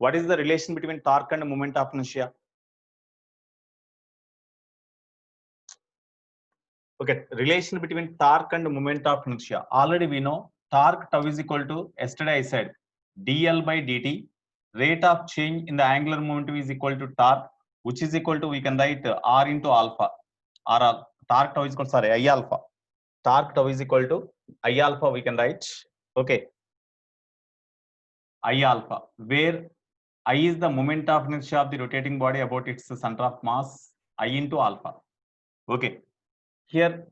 What is the relation between torque and moment of inertia? Okay, relation between torque and moment of inertia. Already we know torque tau is equal to, yesterday I said, dl by dt. Rate of change in the angular momentum is equal to torque, which is equal to, we can write r into alpha. Torque tau is equal, sorry, I alpha. Torque tau is equal to I alpha, we can write. Okay, I alpha, where I is the moment of inertia of the rotating body about its center of mass, I into alpha. Okay, here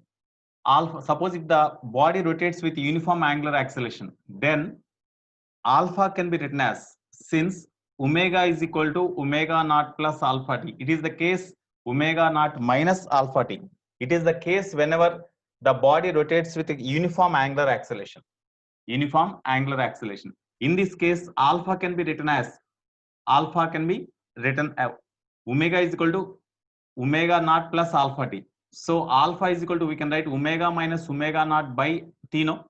alpha, suppose if the body rotates with uniform angular acceleration, then alpha can be written as, since omega is equal to omega naught plus alpha t, it is the case omega naught minus alpha t. It is the case whenever the body rotates with a uniform angular acceleration. Uniform angular acceleration. In this case, alpha can be written as, omega is equal to omega naught plus alpha t. So alpha is equal to, we can write omega minus omega naught by t, no?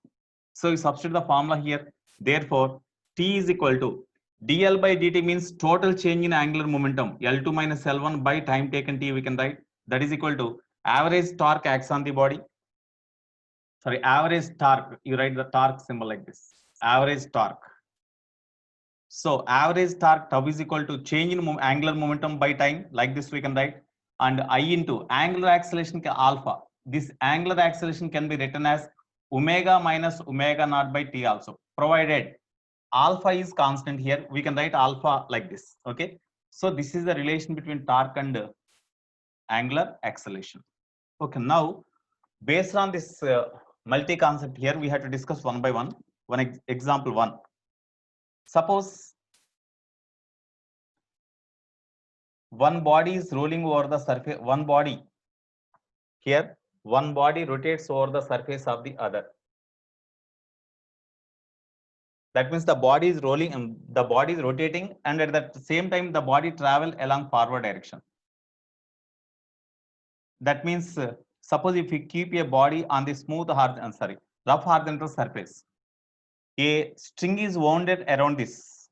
So you substitute the formula here. Therefore, t is equal to dl by dt, means total change in angular momentum, L2 minus L1 by time taken t, we can write. That is equal to average torque acts on the body. Sorry, average torque. You write the torque symbol like this. Average torque. So average torque tau is equal to change in angular momentum by time, like this we can write, and I into angular acceleration alpha. This angular acceleration can be written as omega minus omega naught by t also, provided alpha is constant. Here we can write alpha like this. Okay, so this is the relation between torque and angular acceleration. Okay, now based on this multi concept here, we have to discuss one by one. Example 1. Suppose one body is rolling over the surface, one body rotates over the surface of the other. That means the body is rolling and the body is rotating, and at the same time the body travel along forward direction. That means suppose if you keep a body on the rough horizontal surface, a string is wounded around this.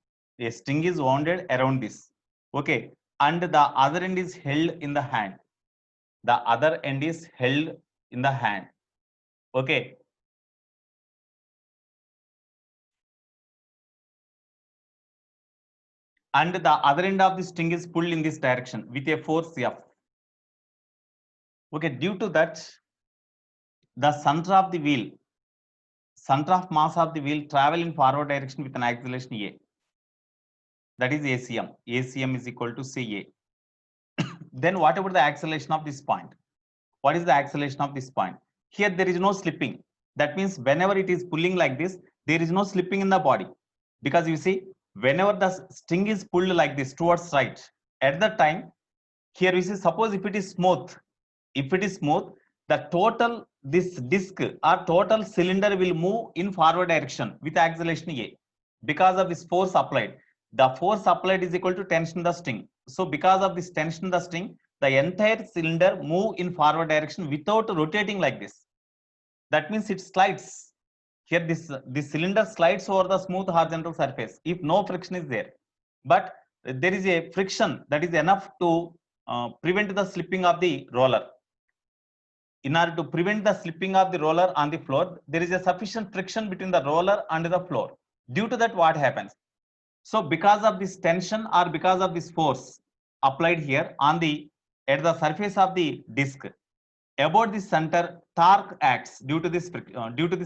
Okay, and the other end is held in the hand. Okay, and the other end of the string is pulled in this direction with a force F. Okay, due to that, the center of mass of the wheel travel in forward direction with an acceleration A. That is ACM. ACM is equal to CA. Then what about the acceleration of this point? What is the acceleration of this point? Here there is no slipping. That means whenever it is pulling like this, there is no slipping in the body, because you see, whenever the string is pulled like this towards right, at that time, here we see, suppose if it is smooth, the total, this disc or total cylinder will move in forward direction with acceleration A, because of this force applied. The force applied is equal to tension in the string. So because of this tension in the string, the entire cylinder move in forward direction without rotating like this. That means it slides. Here this cylinder slides over the smooth horizontal surface if no friction is there. But there is a friction that is enough to prevent the slipping of the roller. In order to prevent the slipping of the roller on the floor, there is a sufficient friction between the roller and the floor. Due to that, what happens? So because of this tension or because of this force applied here at the surface of the disc, about this center, torque acts due to this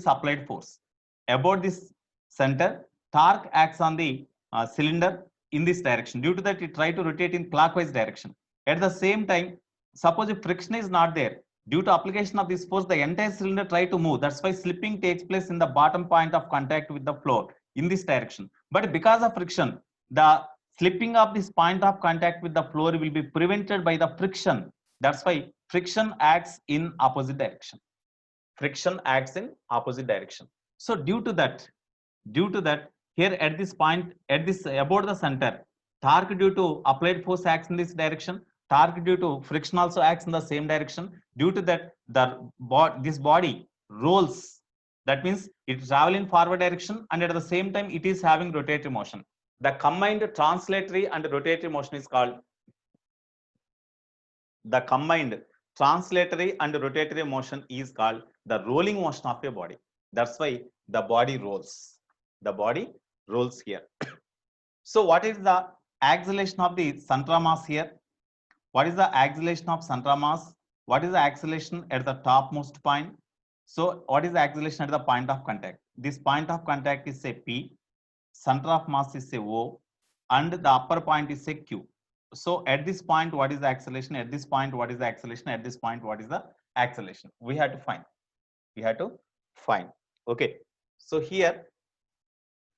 applied force. About this center, torque acts on the cylinder in this direction. Due to that, it tries to rotate in clockwise direction. At the same time, suppose if friction is not there, due to application of this force, the entire cylinder tries to move. That's why slipping takes place in the bottom point of contact with the floor in this direction. But because of friction, the slipping of this point of contact with the floor will be prevented by the friction. That's why friction acts in opposite direction. So due to that, here at this point, about the center, torque due to applied force acts in this direction. Torque due to friction also acts in the same direction. Due to that, this body rolls. That means it travels in forward direction, and at the same time it is having rotatory motion. The combined translatory and rotatory motion is called the rolling motion of a body. That's why the body rolls. The body rolls here. So what is the acceleration of the central mass here? What is the acceleration of central mass? What is the acceleration at the topmost point? So what is the acceleration at the point of contact? This point of contact is say P, center of mass is say O, and the upper point is say Q. So at this point, what is the acceleration? At this point, what is the acceleration? At this point, what is the acceleration? We have to find. Okay. So here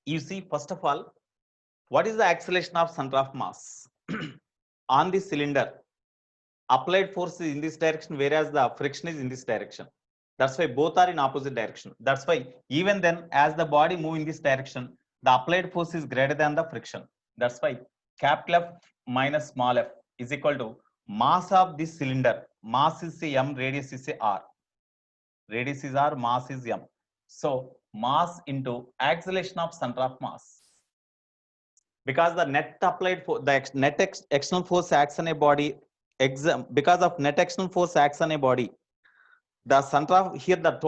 you see, first of all, what is the acceleration of center of mass on the cylinder? Applied force is in this direction, whereas the friction is in this direction. That's why both are in opposite direction. That's why even then, as the body move in this direction, the applied force is greater than the friction. That's why capital F minus small f is equal to mass of this cylinder. Mass is say m, radius is say r. Radius is r, mass is m. So mass into acceleration of center of mass. Because the net applied for the net external force acts on a body. Because of net external force acts on a body, the center of here the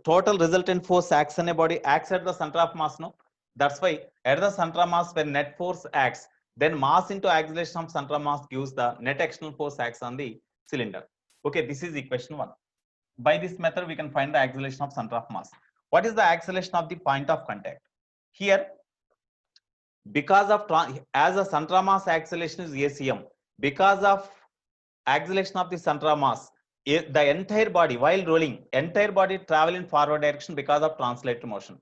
total resultant force acts on a body acts at the center of mass. No, that's why at the center of mass when net force acts, then mass into acceleration of center of mass gives the net external force acts on the cylinder. Okay, this is equation 1. By this method, we can find the acceleration of center of mass. What is the acceleration of the point of contact? Here, because of as the center of mass acceleration is ACM, because of acceleration of the center of mass, the entire body while rolling, entire body travel in forward direction because of translator motion.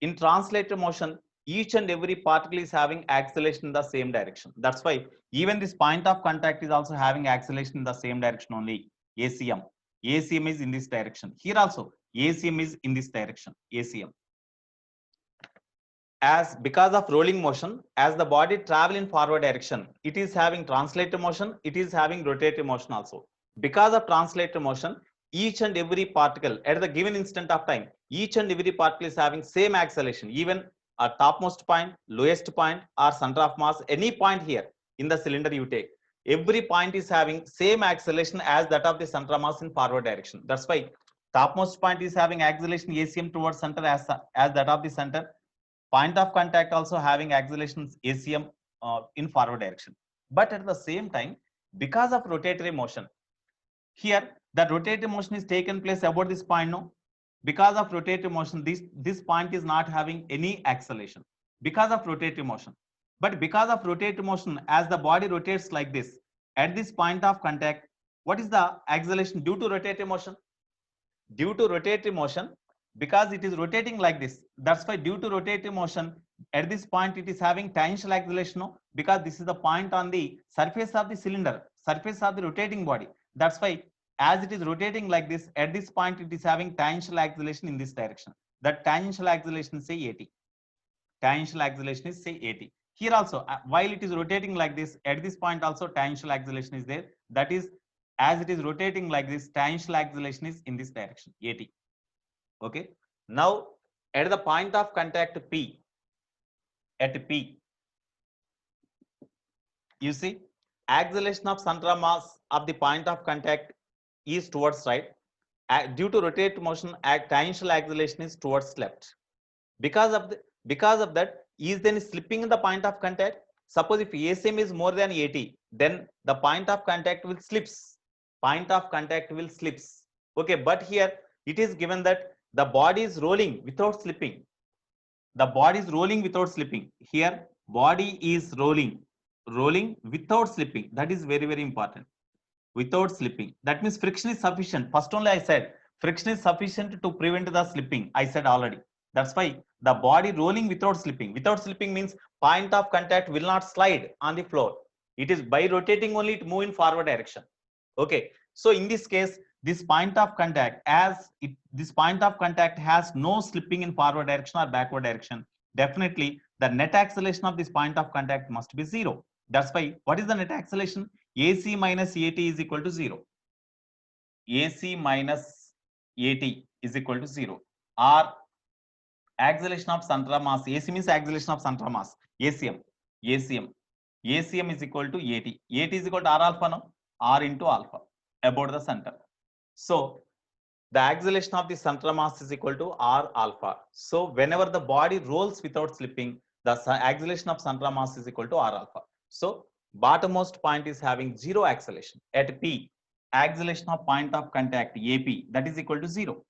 In translator motion, each and every particle is having acceleration in the same direction. That's why even this point of contact is also having acceleration in the same direction only. ACM. ACM is in this direction. Here also ACM is in this direction. ACM. As because of rolling motion, as the body travel in forward direction, it is having translator motion, it is having rotatory motion also. Because of translator motion, each and every particle at the given instant of time, each and every particle is having same acceleration, even a topmost point, lowest point, or center of mass, any point here in the cylinder you take, every point is having same acceleration as that of the center of mass in forward direction. That's why topmost point is having acceleration ACM towards center as that of the center. Point of contact also having accelerations ACM in forward direction. But at the same time, because of rotatory motion, here the rotatory motion is taken place about this point. No, because of rotatory motion, this point is not having any acceleration because of rotatory motion. But because of rotatory motion, as the body rotates like this, at this point of contact, what is the acceleration due to rotatory motion? Due to rotatory motion, because it is rotating like this, that's why due to rotatory motion, at this point it is having tangential acceleration. No, because this is the point on the surface of the cylinder, surface of the rotating body. That's why as it is rotating like this, at this point it is having tangential acceleration in this direction. That tangential acceleration say 80. Tangential acceleration is say 80. Here also, while it is rotating like this, at this point also tangential acceleration is there. That is, as it is rotating like this, tangential acceleration is in this direction, 80. Okay. Now, at the point of contact P, at P, you see, acceleration of center of mass of the point of contact is towards right. Due to rotative motion, tangential acceleration is towards left. Because of that, is then slipping in the point of contact. Suppose if ACM is more than 80, then the point of contact will slips. Point of contact will slips. Okay, but here it is given that the body is rolling without slipping. The body is rolling without slipping. Here, body is rolling without slipping. That is very, very important. Without slipping. That means friction is sufficient. First only I said friction is sufficient to prevent the slipping. I said already. That's why the body rolling without slipping. Without slipping means point of contact will not slide on the floor. It is by rotating only it move in forward direction. Okay. So in this case, this point of contact, this point of contact has no slipping in forward direction or backward direction, definitely the net acceleration of this point of contact must be 0. That's why what is the net acceleration? AC minus AT is equal to 0. AC minus AT is equal to 0. Or acceleration of center of mass. AC means acceleration of center of mass, ACM. ACM. ACM is equal to AT. AT is equal to R alpha, no? R into alpha about the center. So the acceleration of the central mass is equal to R alpha. So whenever the body rolls without slipping, the acceleration of central mass is equal to R alpha. So bottommost point is having zero acceleration. At P, acceleration of point of contact AP, that is equal to 0.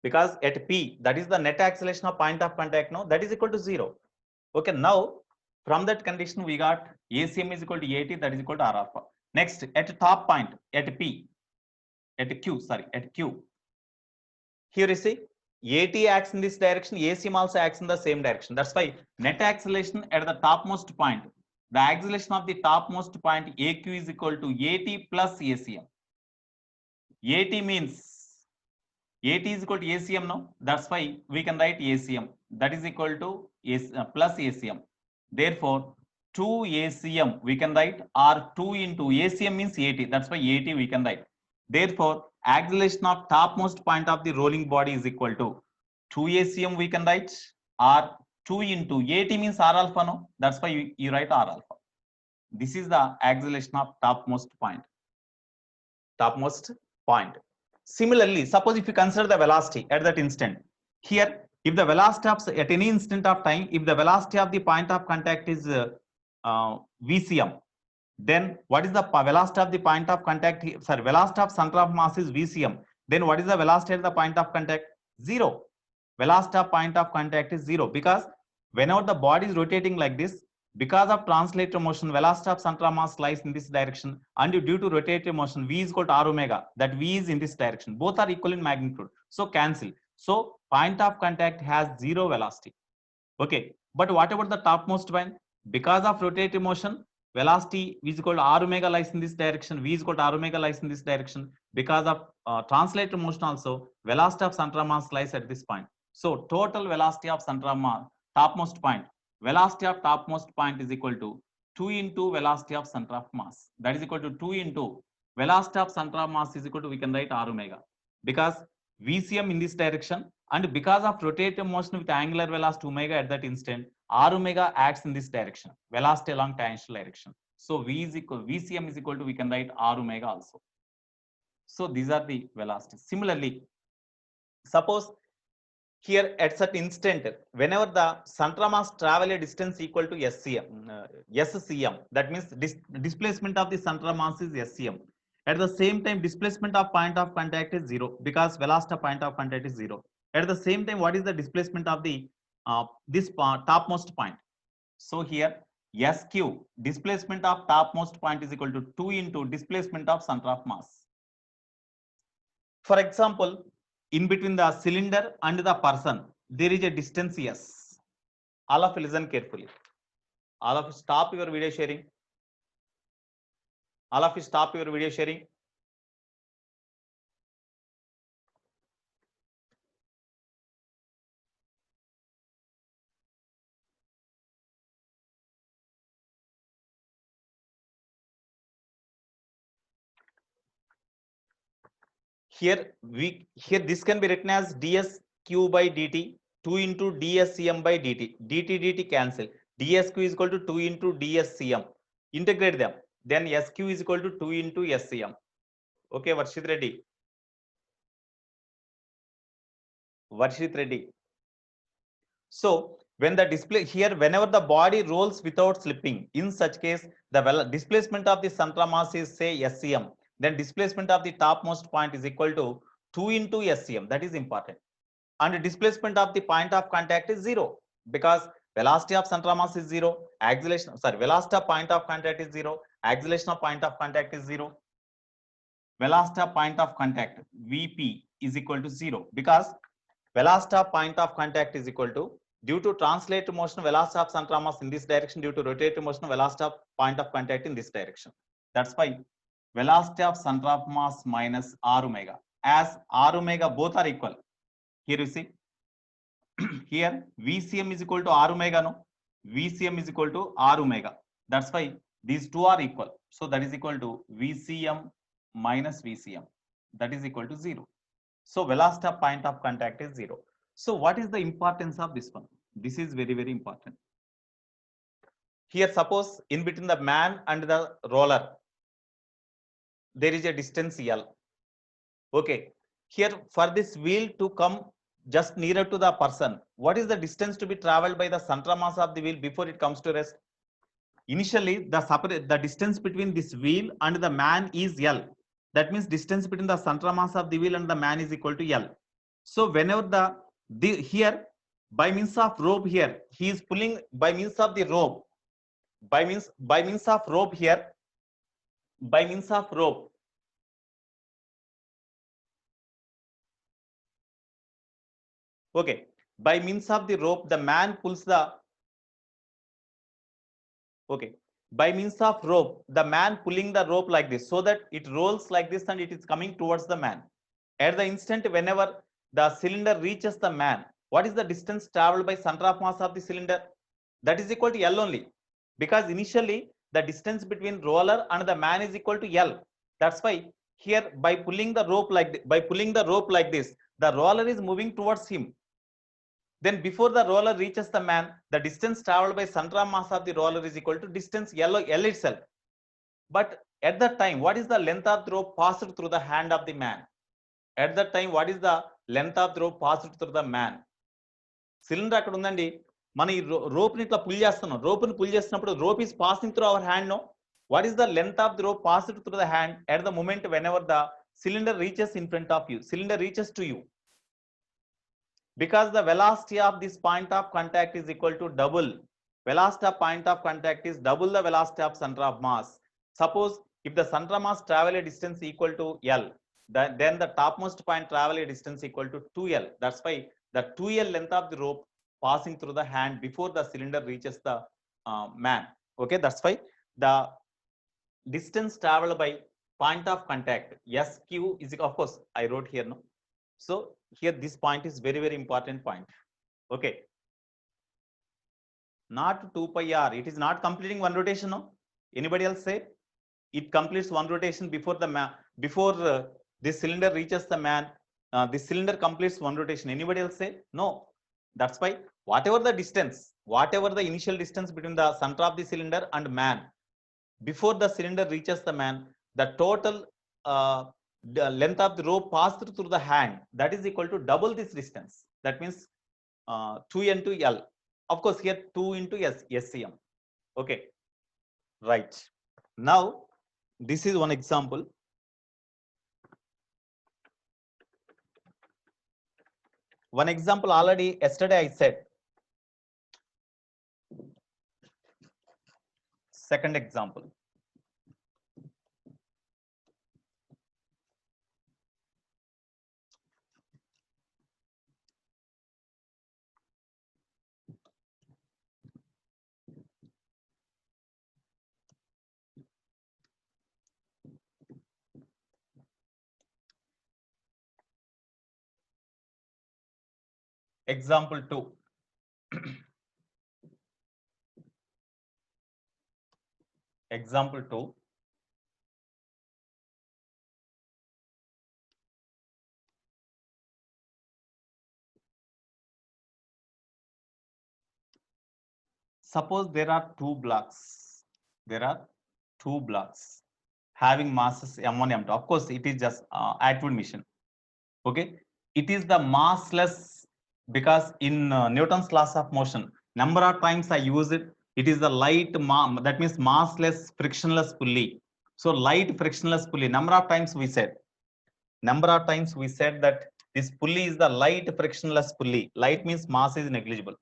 Because at P, that is the net acceleration of point of contact, no, that is equal to 0. Okay, now from that condition we got ACM is equal to AT, that is equal to R alpha. Next, at top point, at P, at Q, here you see AT acts in this direction, ACM also acts in the same direction. That's why net acceleration at the topmost point, the acceleration of the topmost point AQ is equal to AT plus ACM. AT means AT is equal to ACM, no? That's why we can write ACM, that is equal to plus ACM. Therefore, 2 ACM we can write, or 2 into ACM means AT, that's why AT we can write. Therefore, acceleration of topmost point of the rolling body is equal to 2 ACM we can write, or 2 into AT means R alpha, no? That's why you write R alpha. This is the acceleration of topmost point. Similarly, suppose if you consider the velocity at that instant, here if the velocity of at any instant of time, if the velocity of the point of contact is VCM, then what is the velocity of the point of contact? Sorry, velocity of center of mass is VCM. Then what is the velocity at the point of contact? 0. Velocity of point of contact is 0, because whenever the body is rotating like this, because of translator motion, velocity of center of mass lies in this direction, and due to rotative motion, V is equal to R omega, that V is in this direction. Both are equal in magnitude, so cancel. So point of contact has 0 velocity. Okay, but what about the topmost point? Because of rotative motion, velocity V is equal to R omega lies in this direction, V is equal to R omega lies in this direction. Because of translator motion also, velocity of center of mass lies at this point. So total velocity of center of mass, topmost point, velocity of topmost point is equal to 2 into velocity of center of mass. That is equal to 2 into velocity of center of mass is equal to, we can write R omega, because VCM in this direction, and because of rotative motion with angular velocity omega at that instant, R omega acts in this direction, velocity along tangential direction. So VCM is equal to, we can write R omega also. So these are the velocities. Similarly, suppose here at such instant, whenever the center of mass travel a distance equal to SCM, that means displacement of the center of mass is SCM. At the same time, displacement of point of contact is 0, because velocity of point of contact is 0. At the same time, what is the displacement of the this topmost point? So here SQ, displacement of topmost point, is equal to 2 into displacement of center of mass. For example, in between the cylinder and the person, there is a distance S. All of you listen carefully. All of you stop your video sharing. All of you stop your video sharing. Here this can be written as dsq by dt, 2 into dscm by dt. dt cancel. dsq is equal to 2 into dscm. Integrate them. Then sq is equal to 2 into scm. Okay, Varshit Reddy. So when the display here, whenever the body rolls without slipping, in such case, the displacement of the center of mass is, say, SCM. Then displacement of the topmost point is equal to 2 into SCM. That is important. And displacement of the point of contact is 0, because velocity of center of mass is 0. Velocity of point of contact is 0. Acceleration of point of contact is 0. Velocity of point of contact, VP, is equal to 0, because velocity of point of contact is equal to, due to translator motion, velocity of center of mass in this direction, due to rotative motion, velocity of point of contact in this direction. That's why velocity of center of mass minus R omega, as R omega both are equal. Here you see, here VCM is equal to R omega, no? VCM is equal to R omega. That's why these two are equal. So that is equal to VCM minus VCM. That is equal to 0. So velocity of point of contact is 0. So what is the importance of this one? This is very, very important. Here, suppose in between the man and the roller, there is a distance L. Okay. Here, for this wheel to come just nearer to the person, what is the distance to be traveled by the center mass of the wheel before it comes to rest? Initially, the distance between this wheel and the man is L. That means distance between the center mass of the wheel and the man is equal to L. So whenever here by means of rope here, he is pulling by means of the rope, by means of rope here, by means of rope. Okay, by means of the rope, the man pulls the, okay, by means of rope, the man pulling the rope like this, so that it rolls like this and it is coming towards the man. At the instant whenever the cylinder reaches the man, what is the distance traveled by center of mass of the cylinder? That is equal to L only, because initially the distance between roller and the man is equal to L. That's why here by pulling the rope like this, the roller is moving towards him. Then before the roller reaches the man, the distance traveled by center of mass of the roller is equal to distance L itself. But at that time, what is the length of the rope passed through the hand of the man? At that time, what is the length of the rope passed through the man? Cylinder అక్కడ ఉందండి, మన ఈ rope ని ఇట్లా pull చేస్తున్నాం. Rope ని pull చేసినప్పుడు rope is passing through our hand, no? What is the length of the rope passed through the hand at the moment whenever the cylinder reaches in front of you? Cylinder reaches to you. Because the velocity of this point of contact is equal to double. Velocity of point of contact is double the velocity of center of mass. Suppose if the center of mass travel a distance equal to L, then the topmost point travel a distance equal to 2L. That's why the 2L length of the rope passing through the hand before the cylinder reaches the man. Okay, that's why the distance traveled by point of contact, SQ, is, of course, I wrote here, no? So here this point is very, very important point. Okay. Not 2 pi r. It is not completing one rotation, no? Anybody else say? It completes one rotation before the man, before this cylinder reaches the man. This cylinder completes one rotation. Anybody else say? No. That's why whatever the distance, whatever the initial distance between the center of the cylinder and man, before the cylinder reaches the man, the total the length of the rope passed through the hand, that is equal to double this distance. That means 2 into L. Of course, here 2 into SCM. Okay, right. Now, this is one example. One example already yesterday I said. Second example. Example 2. Example 2. Suppose there are two blocks. There are two blocks having masses M1, M2. Of course, it is just active mission. Okay, it is the massless, because in Newton's laws of motion, number of times I use it. It is the light, that means massless frictionless pulley. So light frictionless pulley. Number of times we said that this pulley is the light frictionless pulley. Light means mass is negligible.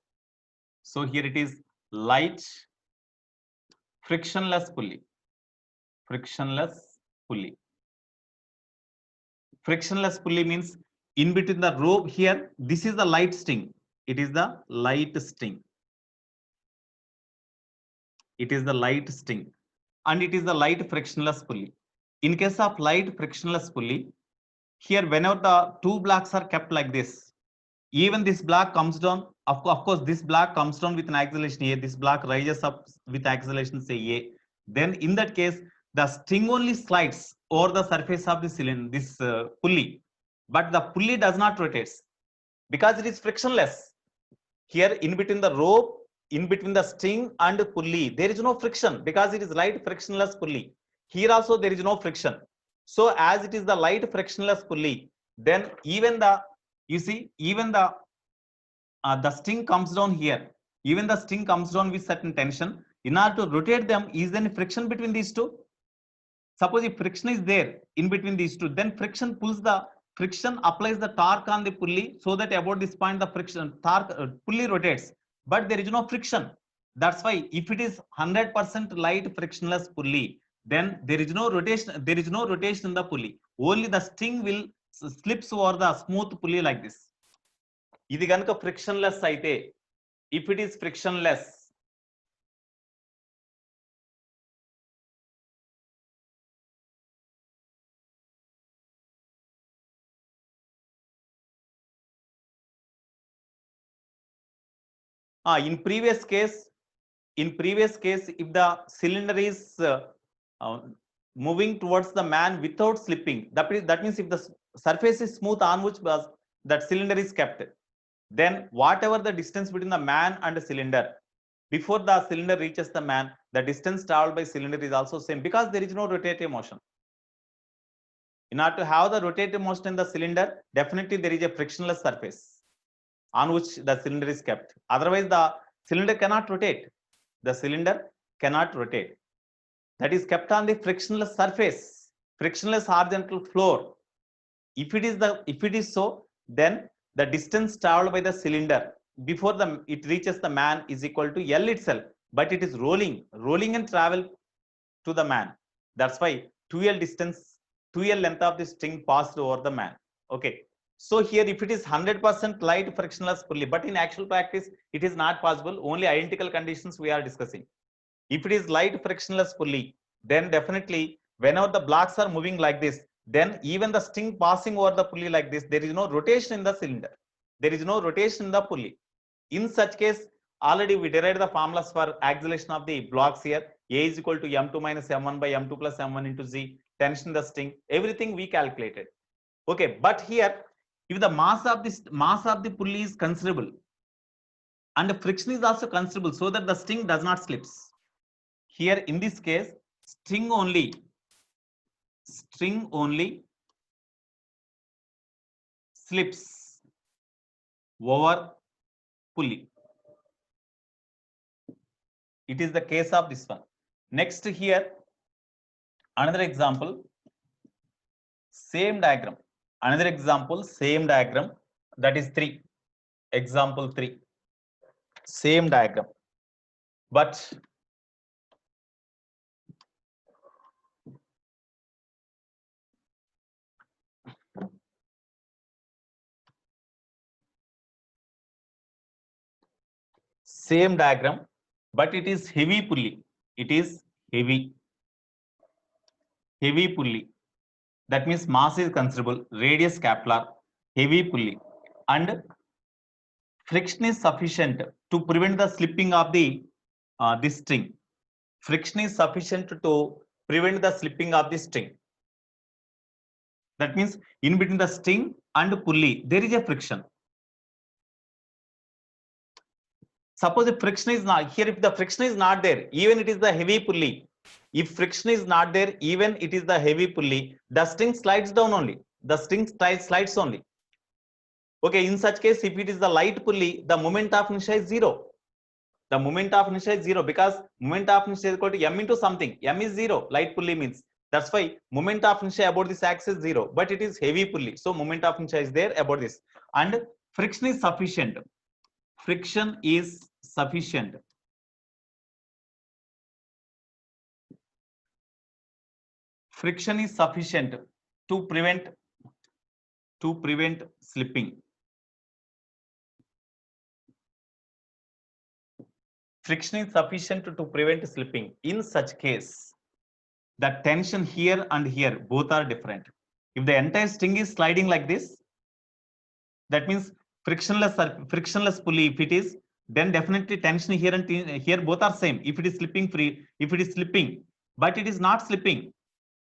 So here it is light frictionless pulley. Frictionless pulley. Frictionless pulley means in between the rope here, this is the light string. It is the light string. It is the light string. And it is the light frictionless pulley. In case of light frictionless pulley, here whenever the two blocks are kept like this, even this block comes down. Of course, this block comes down with an acceleration A. This block rises up with acceleration say A. Then in that case, the string only slides over the surface of the cylinder, this pulley, but the pulley does not rotate because it is frictionless. Here in between the rope in between the string and pulley, there is no friction because it is light frictionless pulley. Here also there is no friction. So as it is the light frictionless pulley, then even the, you see, even the string comes down here. Even the string comes down with certain tension. In order to rotate them, is there any friction between these two? Suppose if friction is there in between these two, then friction applies the torque on the pulley, so that about this point the friction torque pulley rotates, but there is no friction. That's why if it is 100% light frictionless pulley, then there is no rotation. There is no rotation in the pulley. Only the string will slips over the smooth pulley like this. ఇది గనుక frictionless అయితే, if it is frictionless, in previous case, if the cylinder is moving towards the man without slipping, that means if the surface is smooth on which that cylinder is kept, then whatever the distance between the man and the cylinder, before the cylinder reaches the man, the distance traveled by cylinder is also same, because there is no rotative motion. In order to have the rotative motion in the cylinder, definitely there is a frictionless surface on which the cylinder is kept. Otherwise the cylinder cannot rotate. The cylinder cannot rotate. That is kept on the frictionless surface, frictionless horizontal floor. If it is so, then the distance traveled by the cylinder before it reaches the man is equal to L itself, but it is rolling and travel to the man. That's why 2L distance, 2L length of the string passed over the man. Okay. So here, if it is 100% light frictionless pulley, but in actual practice, it is not possible. Only identical conditions we are discussing. If it is light frictionless pulley, then definitely whenever the blocks are moving like this, then even the string passing over the pulley like this, there is no rotation in the cylinder. There is no rotation in the pulley. In such case, already we derived the formulas for acceleration of the blocks here. A is equal to m2 minus m1 by m2 plus m1 into z, tension in the string, everything we calculated. Okay, but here, if the mass of the pulley is considerable and the friction is also considerable, so that the string does not slips. Here in this case, string only slips over pulley. It is the case of this one. Next here, another example, same diagram. Another example, same diagram, that is 3. Example 3. Same diagram. But same diagram, but it is heavy pulley. It is heavy pulley. That means mass is considerable, radius capital, heavy pulley, and friction is sufficient to prevent the slipping of the this string. Friction is sufficient to prevent the slipping of the string. That means in between the string and pulley, there is a friction. Suppose the friction is not here, if the friction is not there, even it is the heavy pulley. If friction is not there, even it is the heavy pulley, the string slides down only. The string slides only. Okay, in such case, if it is the light pulley, the moment of inertia is 0. The moment of inertia is 0 because moment of inertia is equal to m into something. M is 0, light pulley means. That's why moment of inertia about this axis is 0, but it is heavy pulley. So moment of inertia is there about this. And friction is sufficient. Friction is sufficient. Friction is sufficient to prevent slipping. Friction is sufficient to prevent slipping. In such case, the tension here and here both are different. If the entire string is sliding like this, that means frictionless pulley. If it is, then definitely tension here and here both are same. If it is slipping free, if it is slipping, but it is not slipping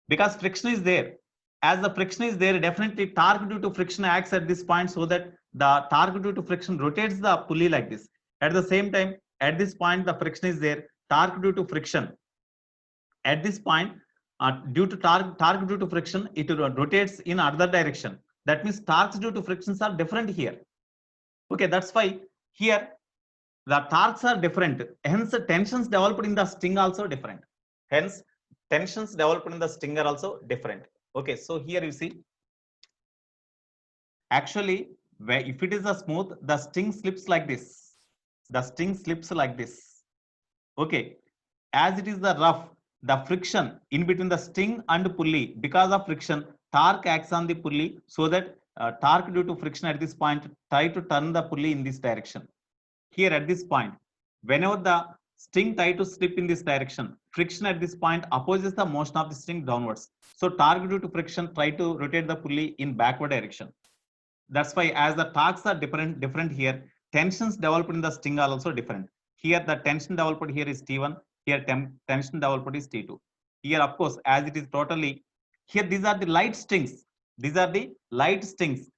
because friction is there. As the friction is there, definitely torque due to friction acts at this point, so that the torque due to friction rotates the pulley like this. At the same time, At this point, the friction is there. Torque due to friction. At this point, due to torque due to friction, it rotates in other direction. That means torques due to frictions are different here. Okay, that's why here the torques are different. Hence, tensions developed in the sting also different. Hence, tensions developed in the sting are also different. Okay, so here you see, actually, if it is a smooth, the sting slips like this. The sting slips like this. Okay, as it is the rough, the friction in between the sting and pulley, because of friction, torque acts on the pulley, so that torque due to friction at this point try to turn the pulley in this direction. Here at this point, whenever the sting try to slip in this direction, friction at this point opposes the motion of the sting downwards. So torque due to friction try to rotate the pulley in backward direction. That's why as the torques are different here, tensions developed in the sting are also different. Here the tension developed here is T1, here tension developed is T2. Here, of course, as it is totally, here these are the light stings. These are the light stings.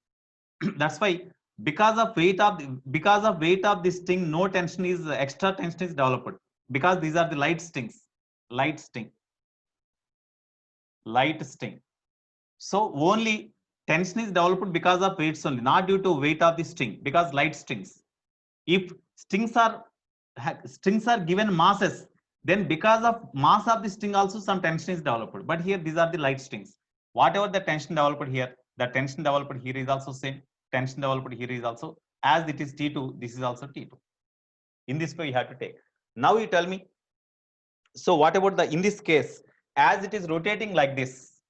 That's why because of weight of this sting, no tension is extra tension is developed, because these are the light stings. Light sting. So only tension is developed because of weights only, not due to weight of the sting, because light stings. If stings are given masses, then because of mass of the sting also some tension is developed. But here these are the light stings. Whatever the tension developed here, the tension developed here is also same. Tension developed here is also, as it is T2, this is also T2. In this way you have to take. Now you tell me, so what about the, in this case, as it is rotating like this,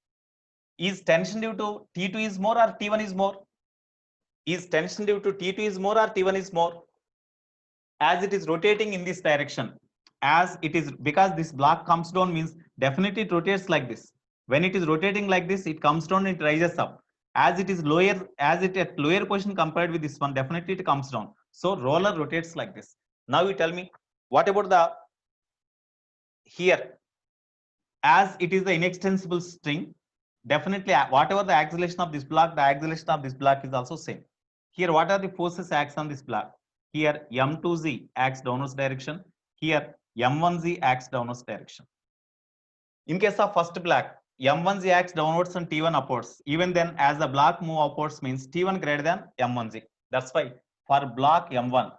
is tension due to T2 is more or T1 is more? Is tension due to T2 is more or T1 is more? As it is rotating in this direction, as it is, because this block comes down means definitely it rotates like this. When it is rotating like this, it comes down, it rises up. As it is lower, as it at lower position compared with this one, definitely it comes down. So roller rotates like this. Now you tell me, what about the here? As it is the inextensible string, definitely whatever the acceleration of this block, the acceleration of this block is also same. Here, what are the forces acts on this block? Here M2Z acts downwards direction. Here M1Z acts downwards direction. In case of first block, M1Z acts downwards and T1 upwards. Even then, as the block move upwards means T1 greater than M1Z. That's why for block M1,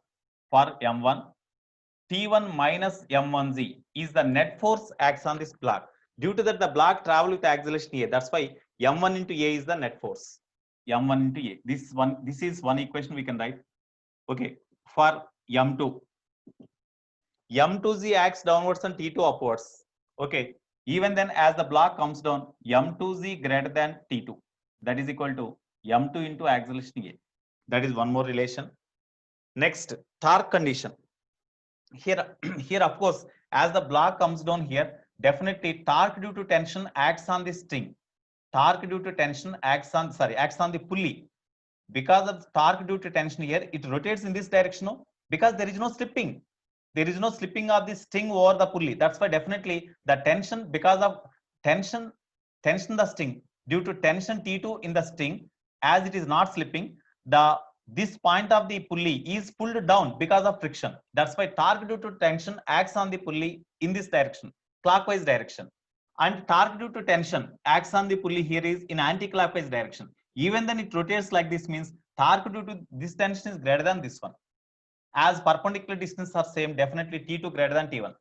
T1 minus M1Z is the net force acts on this block. Due to that, the block travel with acceleration A. That's why M1 into A is the net force. M1 into A. This is one equation we can write. Okay. For M2, M2Z acts downwards and T2 upwards. Okay. Even then, as the block comes down, M2Z greater than T2. That is equal to M2 into acceleration A. That is one more relation. Next, torque condition. Here, of course, as the block comes down here, definitely torque due to tension acts on the string. Torque due to tension acts on the pulley. Because of torque due to tension here, it rotates in this direction, no? Because there is no slipping. There is no slipping of the string over the pulley. That's why definitely the tension, because of tension the string, due to tension T2 in the string, as it is not slipping, this point of the pulley is pulled down because of friction. That's why torque due to tension acts on the pulley in this direction, clockwise direction. And torque due to tension acts on the pulley here is in anti-clockwise direction. Even then it rotates like this means torque due to this tension is greater than this one. As perpendicular distance are same, definitely T2 greater than T1.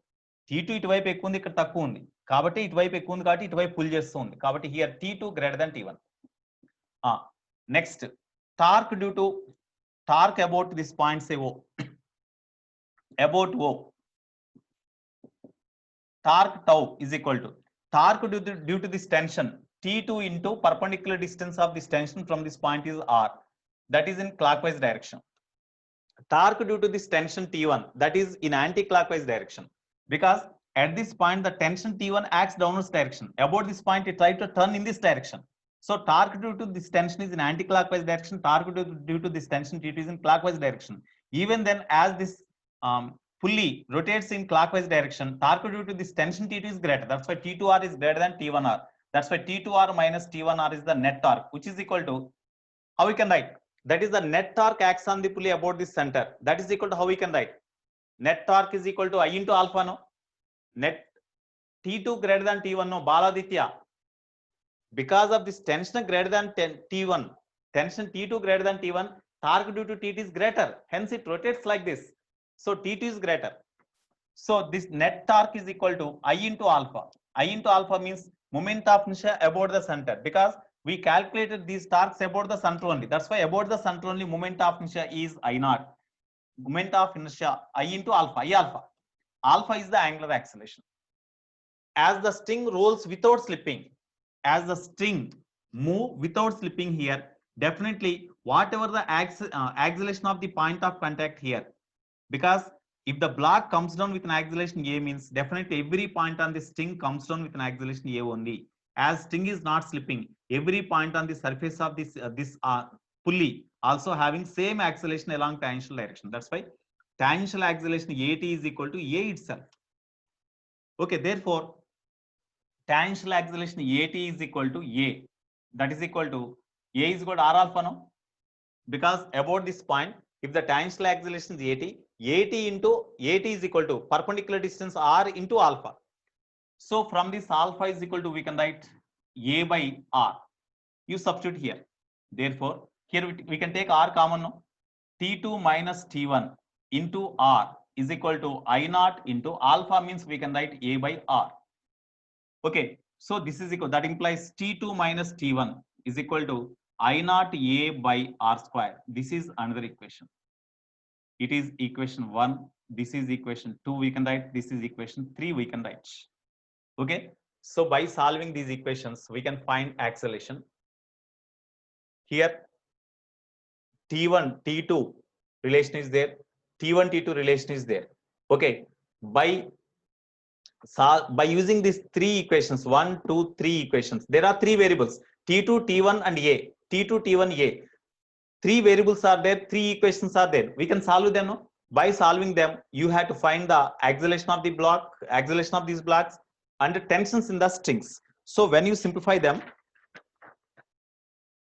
T2 ఇటువైపు ఎక్కువ ఉంది, ఇక్కడ తక్కువ ఉంది, కాబట్టి ఇటువైపు ఎక్కువ ఉంది కాబట్టి ఇటువైపు పుల్ చేస్తుంది, కాబట్టి here T2 greater than T1. Next, torque due to torque about this point, say O, about O, torque tau is equal to torque due to this tension T2 into perpendicular distance of this tension from this point is R, that is in clockwise direction. Torque due to this tension T1, that is in anti-clockwise direction, because at this point the tension T1 acts downwards direction. About this point it tries to turn in this direction. So torque due to this tension is in anti-clockwise direction. Torque due to this tension T2 is in clockwise direction. Even then, as this pulley rotates in clockwise direction, torque due to this tension T2 is greater. That's why T2R is greater than T1R. That's why T2R minus T1R is the net torque, which is equal to, how we can write? That is the net torque acts on the pulley about this center. That is equal to, how we can write? Net torque is equal to I into alpha, no? Net T2 greater than T1, no? Baladitya. Because of this tension greater than T1, tension T2 greater than T1, torque due to T2 is greater. Hence it rotates like this. So T2 is greater. So this net torque is equal to I into alpha. I into alpha means moment of inertia about the center, because we calculated these torques about the center only. That's why about the center only moment of inertia is I naught. Moment of inertia I into alpha, I alpha. Alpha is the angular acceleration. As the string rolls without slipping, as the string move without slipping here, definitely whatever the acceleration of the point of contact here, because if the block comes down with an acceleration A, means definitely every point on the string comes down with an acceleration A only. As string is not slipping, every point on the surface of this pulley also having same acceleration along tangential direction. That's why tangential acceleration AT is equal to A itself. Okay, therefore tangential acceleration AT is equal to A. That is equal to A is equal to R alpha, no? Because about this point, if the tangential acceleration is AT into AT is equal to perpendicular distance R into alpha. So from this alpha is equal to, we can write A by R. You substitute here. Therefore, here we can take R common, no? T2 minus T1 into R is equal to I naught into alpha, means we can write A by R. Okay, so this is equal, that implies T2 minus T1 is equal to I naught A by R square. This is another equation. It is equation 1. This is equation 2, we can write. This is equation 3, we can write. Okay, so by solving these equations, we can find acceleration. Here, T1, T2 relation is there. T1, T2 relation is there. Okay, by using these three equations, 1, 2, 3 equations, there are three variables, T2, T1 and A, T2, T1, A. Three variables are there, three equations are there. We can solve them, no? By solving them, you have to find the acceleration of the block, acceleration of these blocks, and the tensions in the strings. So when you simplify them,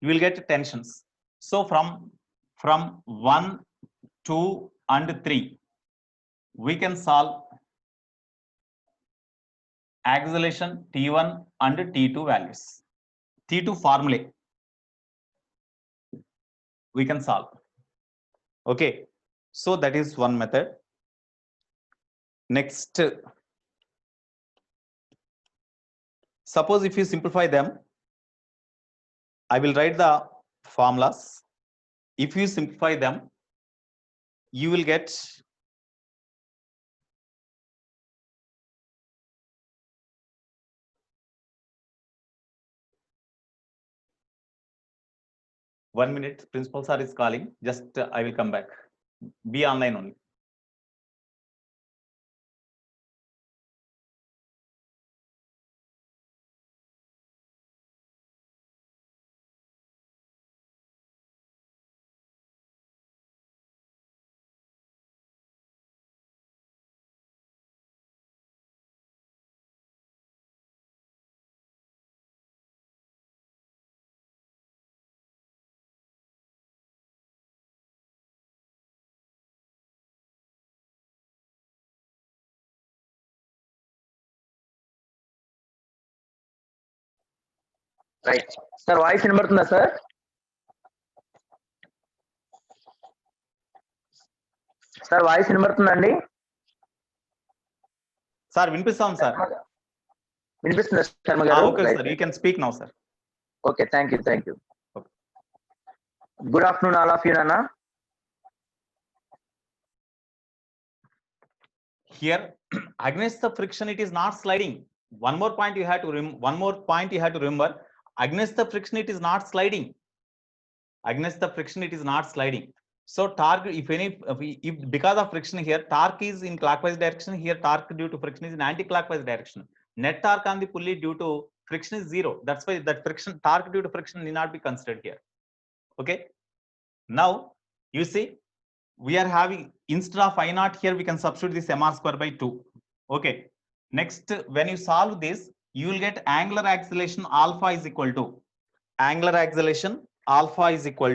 you will get tensions. So from 1, 2, and 3, we can solve acceleration T1 and T2 values. T2 formulae we can solve. Okay, so that is one method. Next, suppose if you simplify them, I will write the formulas. If you simplify them, you will get one minute. Principal sir is calling. Just I will come back. Be online only. Right sir voice వినబడుతుందా sir? Sir voice వినబడుతుందండి? Sir వినిపిస్తాం sir. వినిపిస్తుందా Sharma garu? Okay sir, you can speak now sir. Okay, thank you. Good afternoon all of you నాన్న. Here against the friction it is not sliding. One more point you have to remember. Against the friction it is not sliding. Against the friction it is not sliding. So torque, if because of friction here, torque is in clockwise direction. Here torque due to friction is in anti-clockwise direction. Net torque on the pulley due to friction is 0. That's why that friction, torque due to friction need not be considered here. Okay. Now you see, we are having, instead of I naught here, we can substitute this mr square by 2. Okay. Next, when you solve this, you will get angular acceleration alpha is equal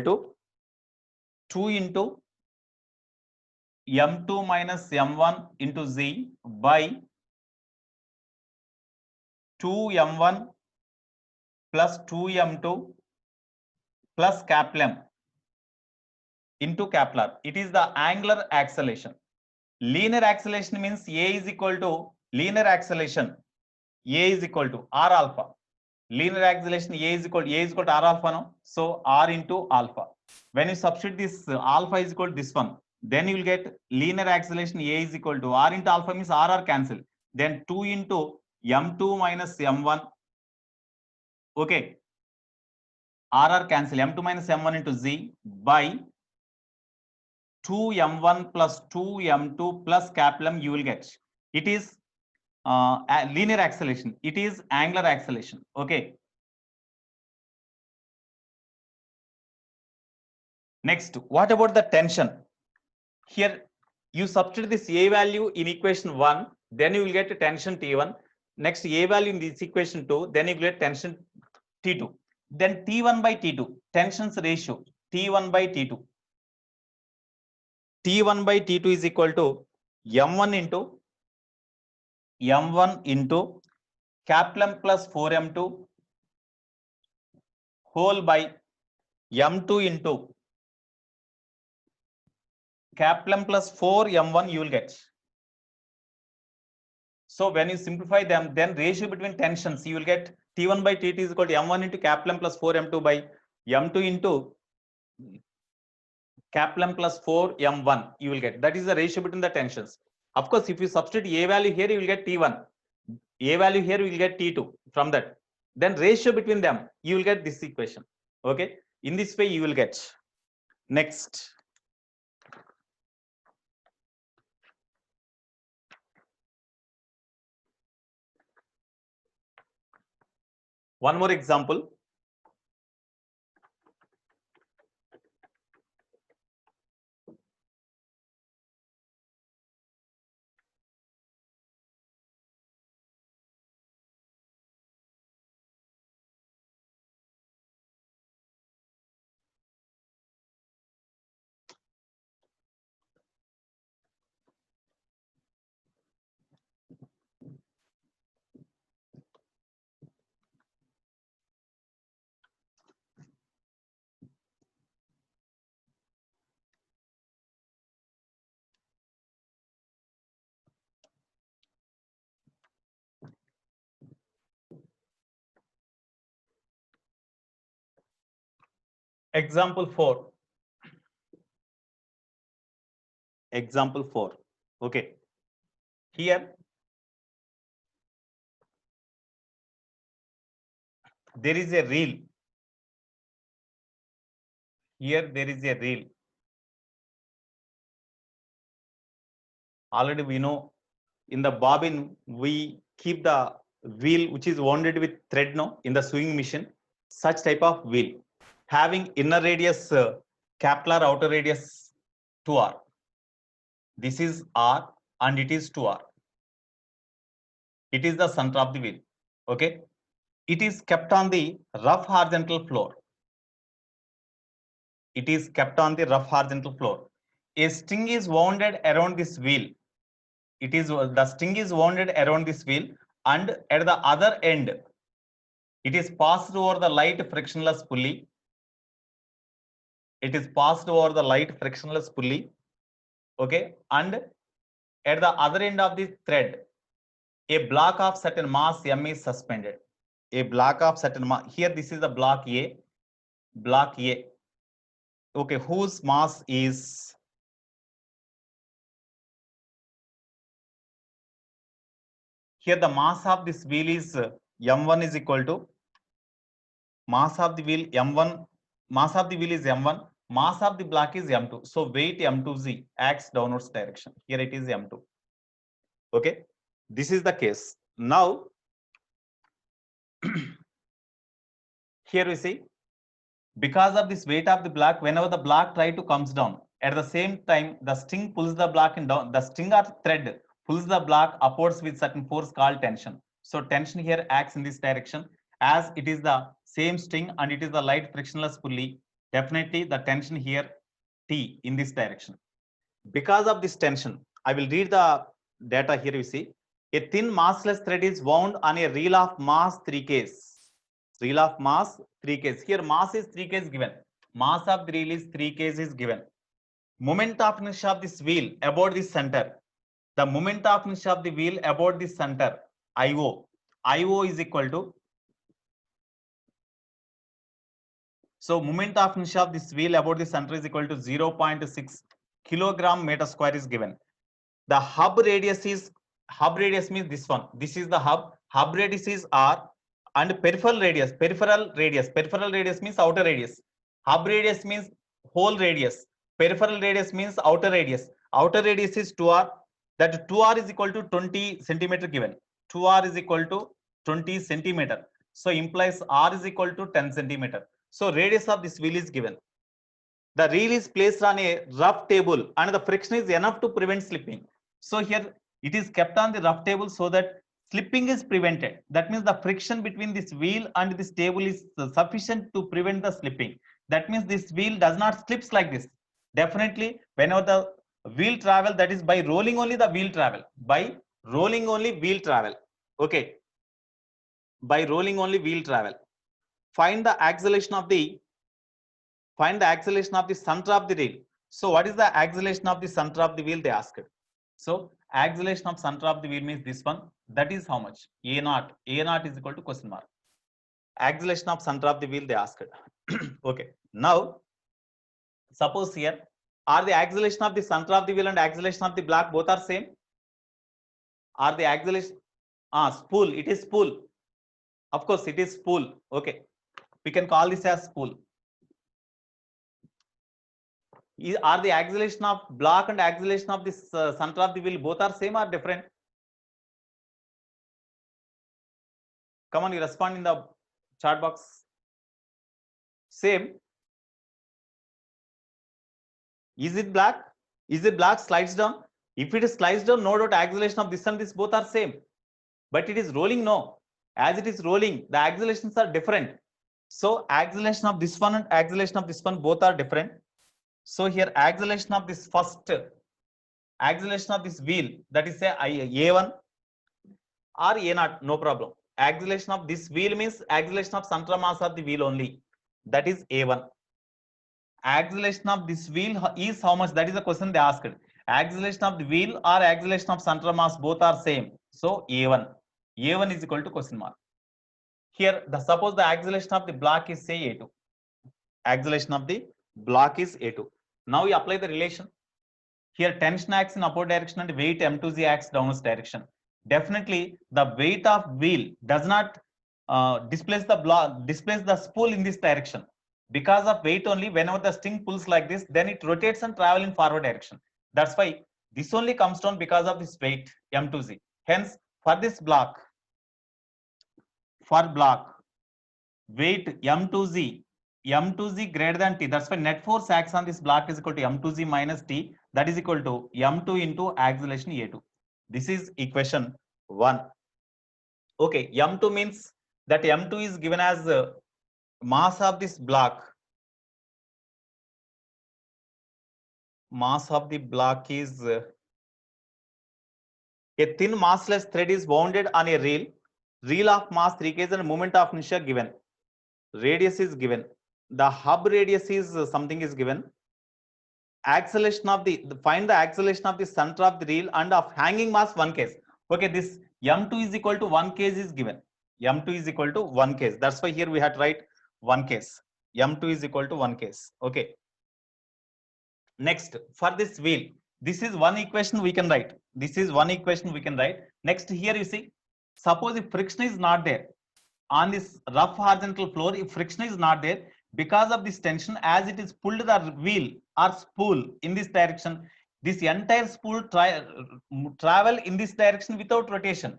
to 2 into m2 minus m1 into z by 2m1 plus 2m2 plus Kaplan into Kepler. It is the angular acceleration. Linear acceleration means A is equal to linear acceleration. A is equal to R alpha. Linear acceleration A is equal to R alpha. No? So R into alpha. When you substitute this alpha is equal to this one, then you will get linear acceleration A is equal to R into alpha means R cancel. Then 2 into m2 minus m1. Okay. R cancel. M2 minus m1 into z by 2m1 plus 2m2 plus Kaplan you will get. It is linear acceleration. It is angular acceleration. Okay. Next, what about the tension? Here, you substitute this A value in equation 1, then you will get tension T1. Next, A value in this equation 2, then you will get tension T2. Then T1 by T2, tensions ratio, T1 by T2. T1 by T2 is equal to M1 into Kaplan plus 4M2 whole by M2 into Kaplan plus 4M1 you will get. So when you simplify them, then ratio between tensions, you will get T1 by T2 is equal to M1 into Kaplan plus 4M2 by M2 into Kaplan plus 4M1 you will get. That is the ratio between the tensions. Of course, if you substitute A value here, you will get T1. A value here, you will get T2 from that. Then ratio between them, you will get this equation. Okay. In this way, you will get. Next. One more example. Example 4. Example 4. Okay. Here, there is a reel. Here, there is a reel. Already we know in the bobbin, we keep the wheel which is wounded with thread no, in the sewing machine. Such type of wheel. Having inner radius Kepler, outer radius 2r. This is r and it is 2r. It is the center of the wheel. Okay. It is kept on the rough horizontal floor. It is kept on the rough horizontal floor. A string is wounded around this wheel. It is the string is wounded around this wheel, and at the other end, it is passed over the light frictionless pulley. It is passed over the light frictionless pulley. Okay, and at the other end of this thread, a block of certain mass m is suspended. A block of certain mass. Here, this is the block A. Block A. Okay, whose mass is here? The mass of this wheel is m1 is equal to mass of the wheel m1. Mass of the wheel is m1. Mass of the block is m2. So weight m2z acts downwards direction. Here it is m2. Okay, this is the case. Now, here we see, because of this weight of the block, whenever the block try to comes down, at the same time, the string pulls the block and down. The string or thread pulls the block upwards with certain force called tension. So tension here acts in this direction. As it is the same string and it is the light frictionless pulley, definitely the tension here T in this direction. because of this tension, I will read the data here. You see, a thin massless thread is wound on a reel of mass 3 kgs. Reel of mass 3 kgs. Here mass is 3 kgs given. Mass of the reel is 3 kgs is given. Moment of inertia of this wheel about the center. The moment of inertia of the wheel about the center, IO. IO is equal to, so moment of inertia of this wheel about the center is equal to 0.6 kilogram meter square is given. The hub radius means this one. This is the hub. Hub radius is R, and peripheral radius means outer radius. Hub radius means whole radius. Peripheral radius means outer radius. Outer radius is 2R. That 2R is equal to 20 centimeter given. 2R is equal to 20 centimeter. So implies R is equal to 10 centimeter. So radius of this wheel is given. The reel is placed on a rough table and the friction is enough to prevent slipping. So here it is kept on the rough table so that slipping is prevented. That means the friction between this wheel and this table is sufficient to prevent the slipping. That means this wheel does not slips like this. Definitely, whenever the wheel travel, that is by rolling only the wheel travel. By rolling only wheel travel. Okay. By rolling only wheel travel. Find the acceleration of the center of the reel. So what is the acceleration of the center of the wheel, they asked. So acceleration of center of the wheel means this one. That is how much? A0. A0 is equal to question mark. Acceleration of center of the wheel, they asked. Okay. Now, suppose here, are the acceleration of the center of the wheel and acceleration of the block both are same? Are the acceleration? Spool. It is spool. Of course, it is spool. Okay. We can call this as spool. Are the acceleration of block and acceleration of this center of the wheel both are same or different? Come on, you respond in the chat box. Same. Is it black? Is it black slides down? If it is slides down, no doubt acceleration of this and this both are same. But it is rolling, no. As it is rolling, the accelerations are different. So acceleration of this one and acceleration of this one both are different. So here acceleration of this first, acceleration of this wheel, that is say A1 or A0, no problem. Acceleration of this wheel means acceleration of center mass of the wheel only. That is A1. Acceleration of this wheel is how much? That is the question they asked. Acceleration of the wheel or acceleration of center mass both are same. So A1. A1 is equal to question mark. Here, suppose the acceleration of the block is say A2. Acceleration of the block is A2. Now we apply the relation. Here tension acts in upward direction and weight M2Z acts downwards direction. Definitely the weight of wheel does not displace the spool in this direction. Because of weight only, whenever the string pulls like this, then it rotates and travels in forward direction. That's why this only comes down because of this weight M2Z. Hence, for this block, weight M2Z greater than T. That's why net force acts on this block is equal to M2Z minus T. That is equal to M2 into acceleration A2. This is equation 1. Okay, M2 means that M2 is given as mass of this block. Mass of the block is a thin massless thread is wounded on a reel of mass 3 kg and moment of inertia given. Radius is given. The hub radius is something is given. Acceleration of find the acceleration of the center of the reel and of hanging mass 1 kg. Okay, this M2 is equal to 1 kg is given. M2 is equal to 1 kg. That's why here we had to write 1 kg. M2 is equal to 1 kg. Okay. Next, for this wheel, this is one equation we can write. This is one equation we can write. Next, here you see, suppose if friction is not there on this rough horizontal floor, if friction is not there, because of this tension, as it is pulled the wheel or spool in this direction, this entire spool travel in this direction without rotation.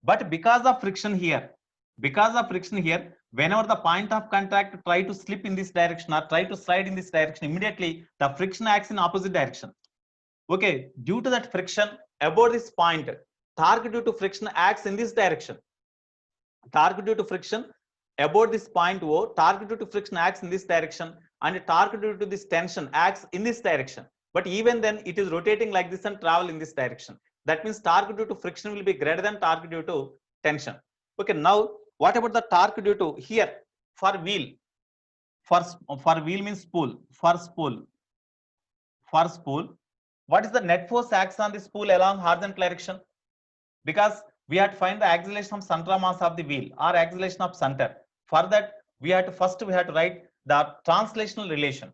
But because of friction here, whenever the point of contact try to slip in this direction or try to slide in this direction, immediately the friction acts in opposite direction. Okay, due to that friction about this point, torque due to friction acts in this direction. Torque due to friction about this point O, torque due to friction acts in this direction, and torque due to this tension acts in this direction. but even then it is rotating like this and travel in this direction. That means torque due to friction will be greater than torque due to tension. Okay, now what about the torque due to here for wheel? For wheel means spool. For spool, what is the net force acts on the spool along horizontal direction? Because we have to find the acceleration of center of mass of the wheel or acceleration of center. For that, we have to write the translational relation.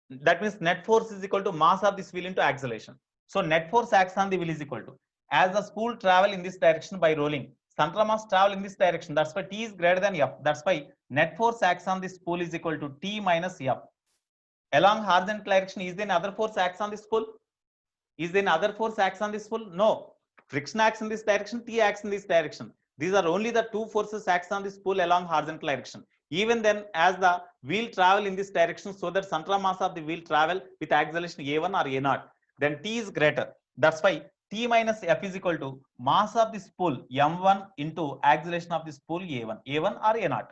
That means net force is equal to mass of this wheel into acceleration. So net force acts on the wheel is equal to, as the spool travel in this direction by rolling, center of mass travel in this direction. That's why T is greater than F. That's why net force acts on the spool is equal to T minus F. Along horizontal direction, is there another force acts on the spool? Is there another force acts on this spool? No. Friction acts in this direction, T acts in this direction. These are only the two forces acts on the spool along horizontal direction. Even then, as the wheel travel in this direction, so that center of mass of the wheel travel with acceleration A1 or A0, then T is greater. That's why T minus F is equal to mass of the spool M1 into acceleration of the spool A1 or A0.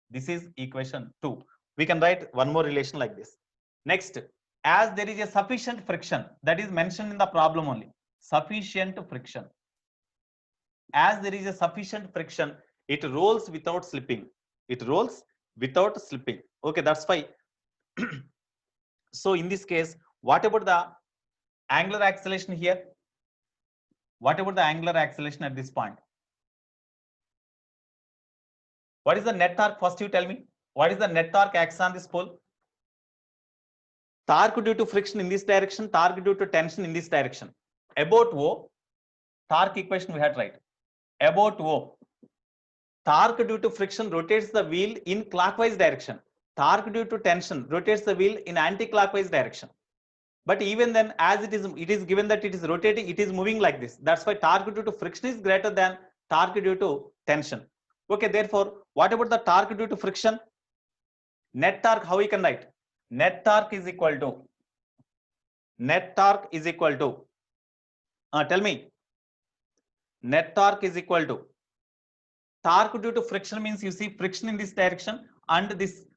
This is equation 2. We can write one more relation like this. Next, as there is a sufficient friction, that is mentioned in the problem only. Sufficient friction. As there is a sufficient friction, it rolls without slipping. It rolls without slipping. Okay, that's why. So in this case, what about the angular acceleration here? What about the angular acceleration at this point? What is the net torque? First, you tell me. What is the net torque acts on this pole? Torque due to friction in this direction, torque due to tension in this direction. About O, torque equation we had right. About O, torque due to friction rotates the wheel in clockwise direction. Torque due to tension rotates the wheel in anti-clockwise direction. But even then, as it is given that it is rotating, it is moving like this. That's why torque due to friction is greater than torque due to tension. Okay, therefore, what about the torque due to friction? Net torque, how we can write? Net torque is equal to, tell me, net torque is equal to, torque due to friction means you see friction in this direction, and this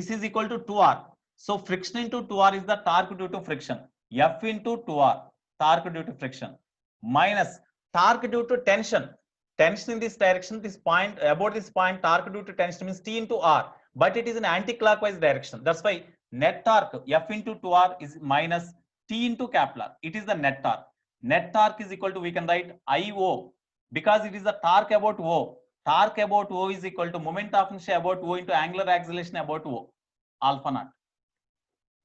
is equal to 2R. So friction into 2R is the torque due to friction. F into 2R, torque due to friction, minus torque due to tension. Tension in this direction, this point, about this point, torque due to tension means T into R, but it is in anti-clockwise direction. That's why net torque F into 2R is minus T into capital R. It is the net torque. Net torque is equal to, we can write IO, because it is the torque about O. Torque about O is equal to moment of inertia about O into angular acceleration about O, alpha naught.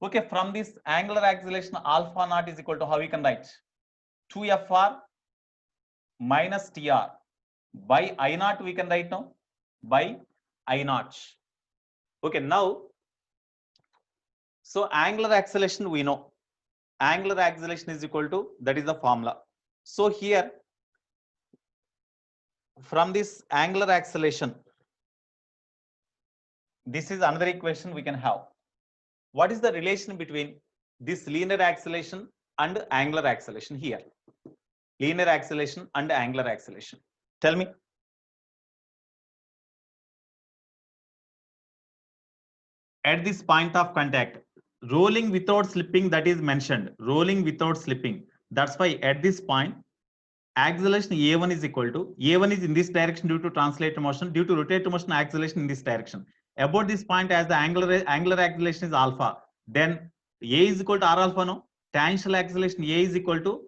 Okay, from this angular acceleration alpha naught is equal to, how we can write? 2FR minus TR by I naught, we can write now, by I naught. Okay, now, so angular acceleration we know. Angular acceleration is equal to, that is the formula. So here, from this angular acceleration, this is another equation we can have. What is the relation between this linear acceleration and angular acceleration here? Linear acceleration and angular acceleration. Tell me. At this point of contact, rolling without slipping, that is mentioned. Rolling without slipping. That's why at this point, acceleration A1 is equal to, A1 is in this direction due to translator motion, due to rotator motion, acceleration in this direction. About this point, as the angular acceleration is alpha, then A is equal to R alpha, no? Tangential acceleration A is equal to,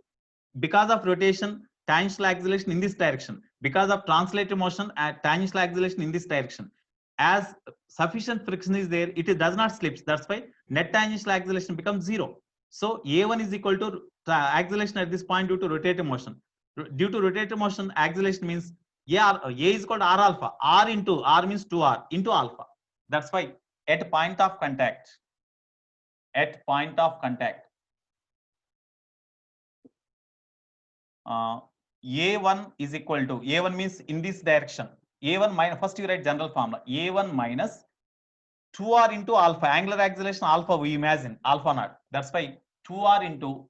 because of rotation, tangential acceleration in this direction. Because of translator motion, tangential acceleration in this direction. As sufficient friction is there, it does not slip. That's why net tangential acceleration becomes 0. So A1 is equal to acceleration at this point due to rotator motion. Due to rotator motion, acceleration means A is equal to R alpha. R into R means 2R into alpha. That's why at point of contact, A1 is equal to, A1 means in this direction. A1 minus, first you write general formula, A1 minus 2R into alpha, angular acceleration alpha, we imagine alpha naught. That's why 2R into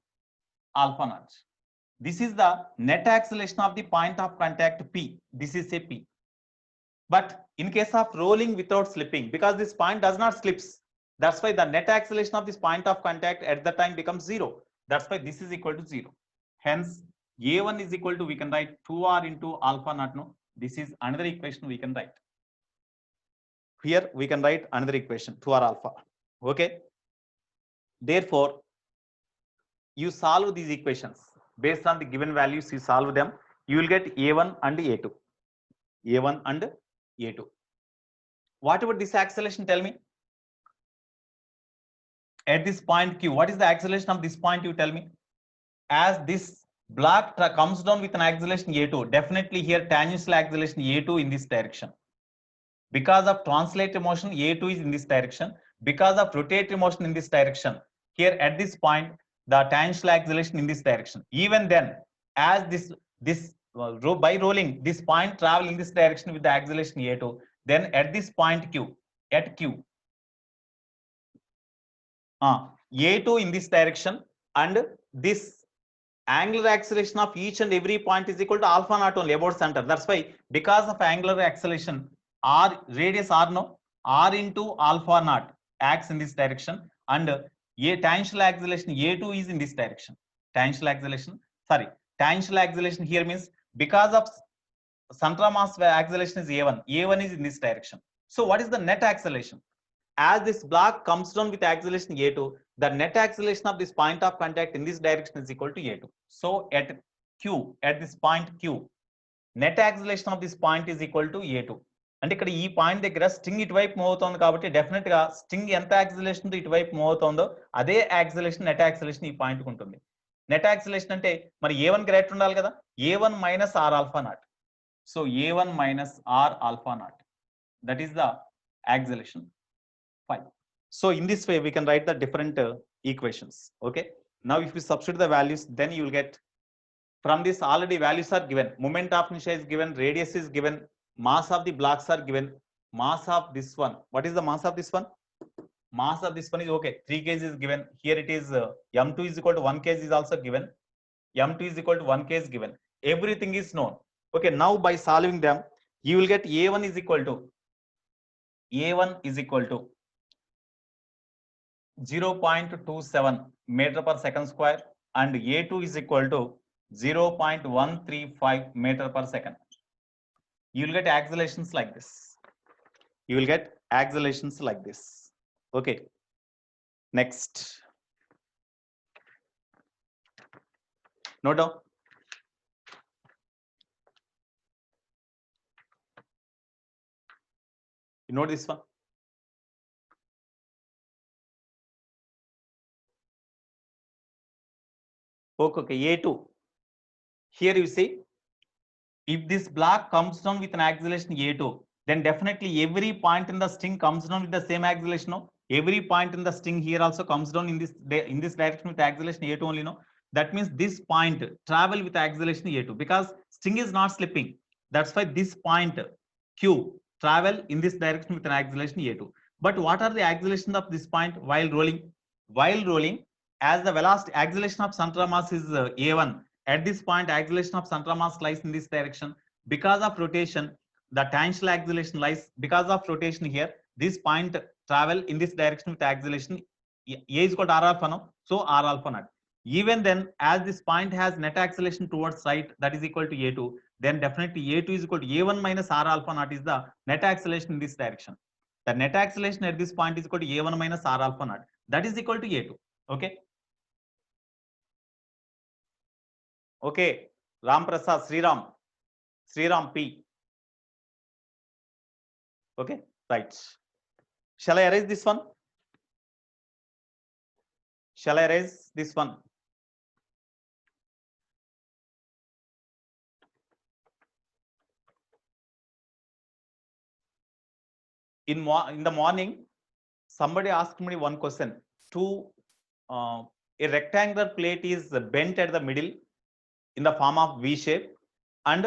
alpha naught. This is the net acceleration of the point of contact P. This is a P. But in case of rolling without slipping, because this point does not slips, That's why the net acceleration of this point of contact at the time becomes 0. That's why this is equal to 0. Hence a1 is equal to, we can write 2r into alpha naught. No, this is another equation we can write here. We can write another equation 2r alpha. Okay, therefore you solve these equations based on the given values. You solve them, you will get a1 and a2. a1 and a2. What about this acceleration? Tell me. At this point q, what is the acceleration of this point? You tell me. As this block comes down with an acceleration a2, definitely here tangential acceleration a2 in this direction. Because of translator motion, a2 is in this direction. Because of rotatory motion in this direction, here at this point the tangential acceleration in this direction. Even then, as by rolling, this point travel in this direction with the acceleration a2, then at this point q, at q, a2 in this direction, and this angular acceleration of each and every point is equal to alpha naught only about center. That's why, because of angular acceleration, r radius r, no, r into alpha naught acts in this direction, and a tangential acceleration a2 is in this direction. Tangential acceleration here means, because of center of mass acceleration is a1 is in this direction. So what is the net acceleration? As this block comes down with acceleration a2, the net acceleration of this point of contact in this direction is equal to a2. So at q, at this point q, net acceleration of this point is equal to a2. అంటే ఇక్కడ ఈ point దగ్గర string ఇటువైపు move అవుతుంది కాబట్టి definite గా string ఎంత acceleration తో ఇటువైపు మూవ్ అవుతుందో అదే యాక్సిలరేషన్ నెట్ యాక్సిలరేషన్ ఈ పాయింట్ కు ఉంటుంది. నెట్ యాక్సిలరేషన్ అంటే మరి a1 గ్రేటర్ ఉండాలి కదా, a1 minus r alpha naught. So a1 minus r alpha naught, that is the acceleration. Fine. So in this way we can write the different equations. Okay, now if you substitute the values, then you will get, from this already values are given, moment of inertia is given, radius is given, mass of the blocks are given, mass of this one, what is the mass of this one? Mass of this one is, okay, 3 kg is given. Here it is m2 is equal to 1 kg is also given, m2 is equal to 1 kg is given, everything is known. Okay, now by solving them, you will get a1 is equal to 0.27 meter per second square, and a2 is equal to 0.135 meter per second. You will get accelerations like this. You will get accelerations like this. Okay, next. Note down. You note this one. Okay, a2. Here you see, if this block comes down with an acceleration a2, then definitely every point in the string comes down with the same acceleration. No, every point in the string here also comes down in this direction with acceleration a2 only. No, that means this point travel with acceleration a2, because string is not slipping. That's why this point q travel in this direction with an acceleration a2. But what are the acceleration of this point while rolling? While rolling, as the velocity acceleration of center of mass is a1, at this point acceleration of center of mass lies in this direction. Because of rotation, the tangential acceleration lies, because of rotation here, this point travel in this direction with acceleration a is equal to r alpha, no, so r alpha naught. Even then, as this point has net acceleration towards right, that is equal to a2, then definitely a2 is equal to a1 minus r alpha naught is the net acceleration in this direction. The net acceleration at this point is equal to a1 minus r alpha naught, that is equal to a2. Okay. Okay, Ram Prasad, Sriram P. Okay, right. Shall I erase this one? Shall I erase this one? In the morning, somebody asked me one question. A rectangular plate is bent at the middle in the form of V shape, and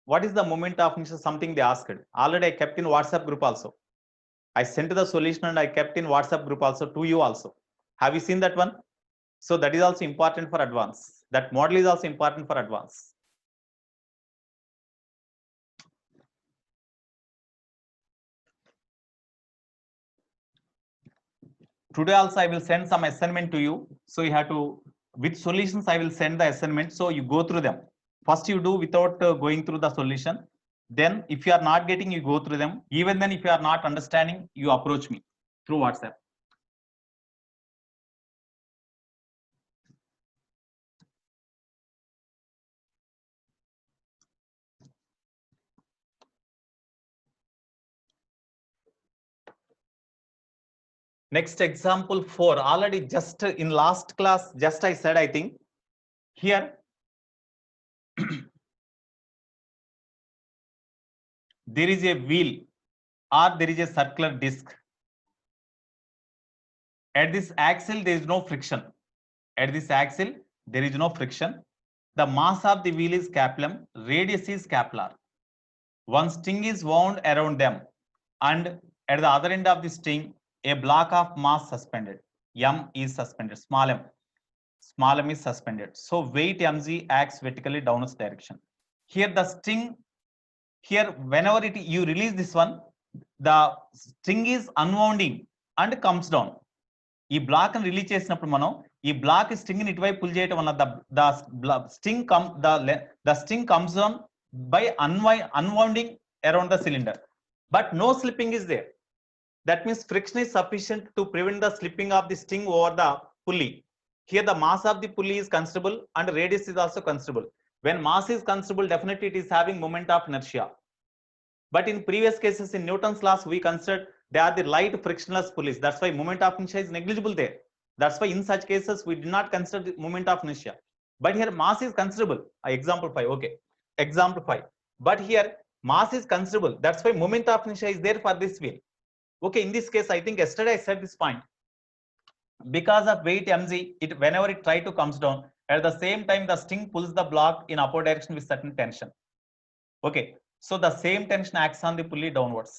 what is the moment of inertia? Something they asked. Already I kept in WhatsApp group also. I sent the solution and I kept in WhatsApp group also to you also. Have you seen that one? So that is also important for advance. That model is also important for advance. Today also I will send some assignment to you. So you have to, with solutions, I will send the assignment. So you go through them. First you do without going through the solution. Then if you are not getting, you go through them. Even then, if you are not understanding, you approach me through WhatsApp. Next example 4, already just in last class, just I said, I think here there is a wheel or there is a circular disc. At this axle, there is no friction. At this axle, there is no friction. The mass of the wheel is capillum, radius is capillar. One string is wound around them, and at the other end of the string, a block of mass suspended. M is suspended, small m is suspended. So weight mg acts vertically downwards direction. Here the string, here whenever you release this one, the string is unwounding and comes down. ఈ black ని release చేసినప్పుడు మనం ఈ black string ని ఇటువైపు pull చేయడం వల్ల the string comes down by unwounding around the cylinder, but no slipping is there. That means friction is sufficient to prevent the slipping of the string over the pulley. Here the mass of the pulley is considerable and radius is also considerable. When mass is considerable, definitely it is having moment of inertia. But in previous cases in Newton's laws, we considered they are the light frictionless pulleys. That's why moment of inertia is negligible there. That's why in such cases we did not consider the moment of inertia. But here mass is considerable. Example 5. Okay. Example 5. But here mass is considerable. That's why moment of inertia is there for this wheel. Okay. In this case, I think yesterday I said this point. Because of weight mg, whenever it tries to comes down, at the same time the string pulls the block in upward direction with certain tension. Okay. So the same tension acts on the pulley downwards.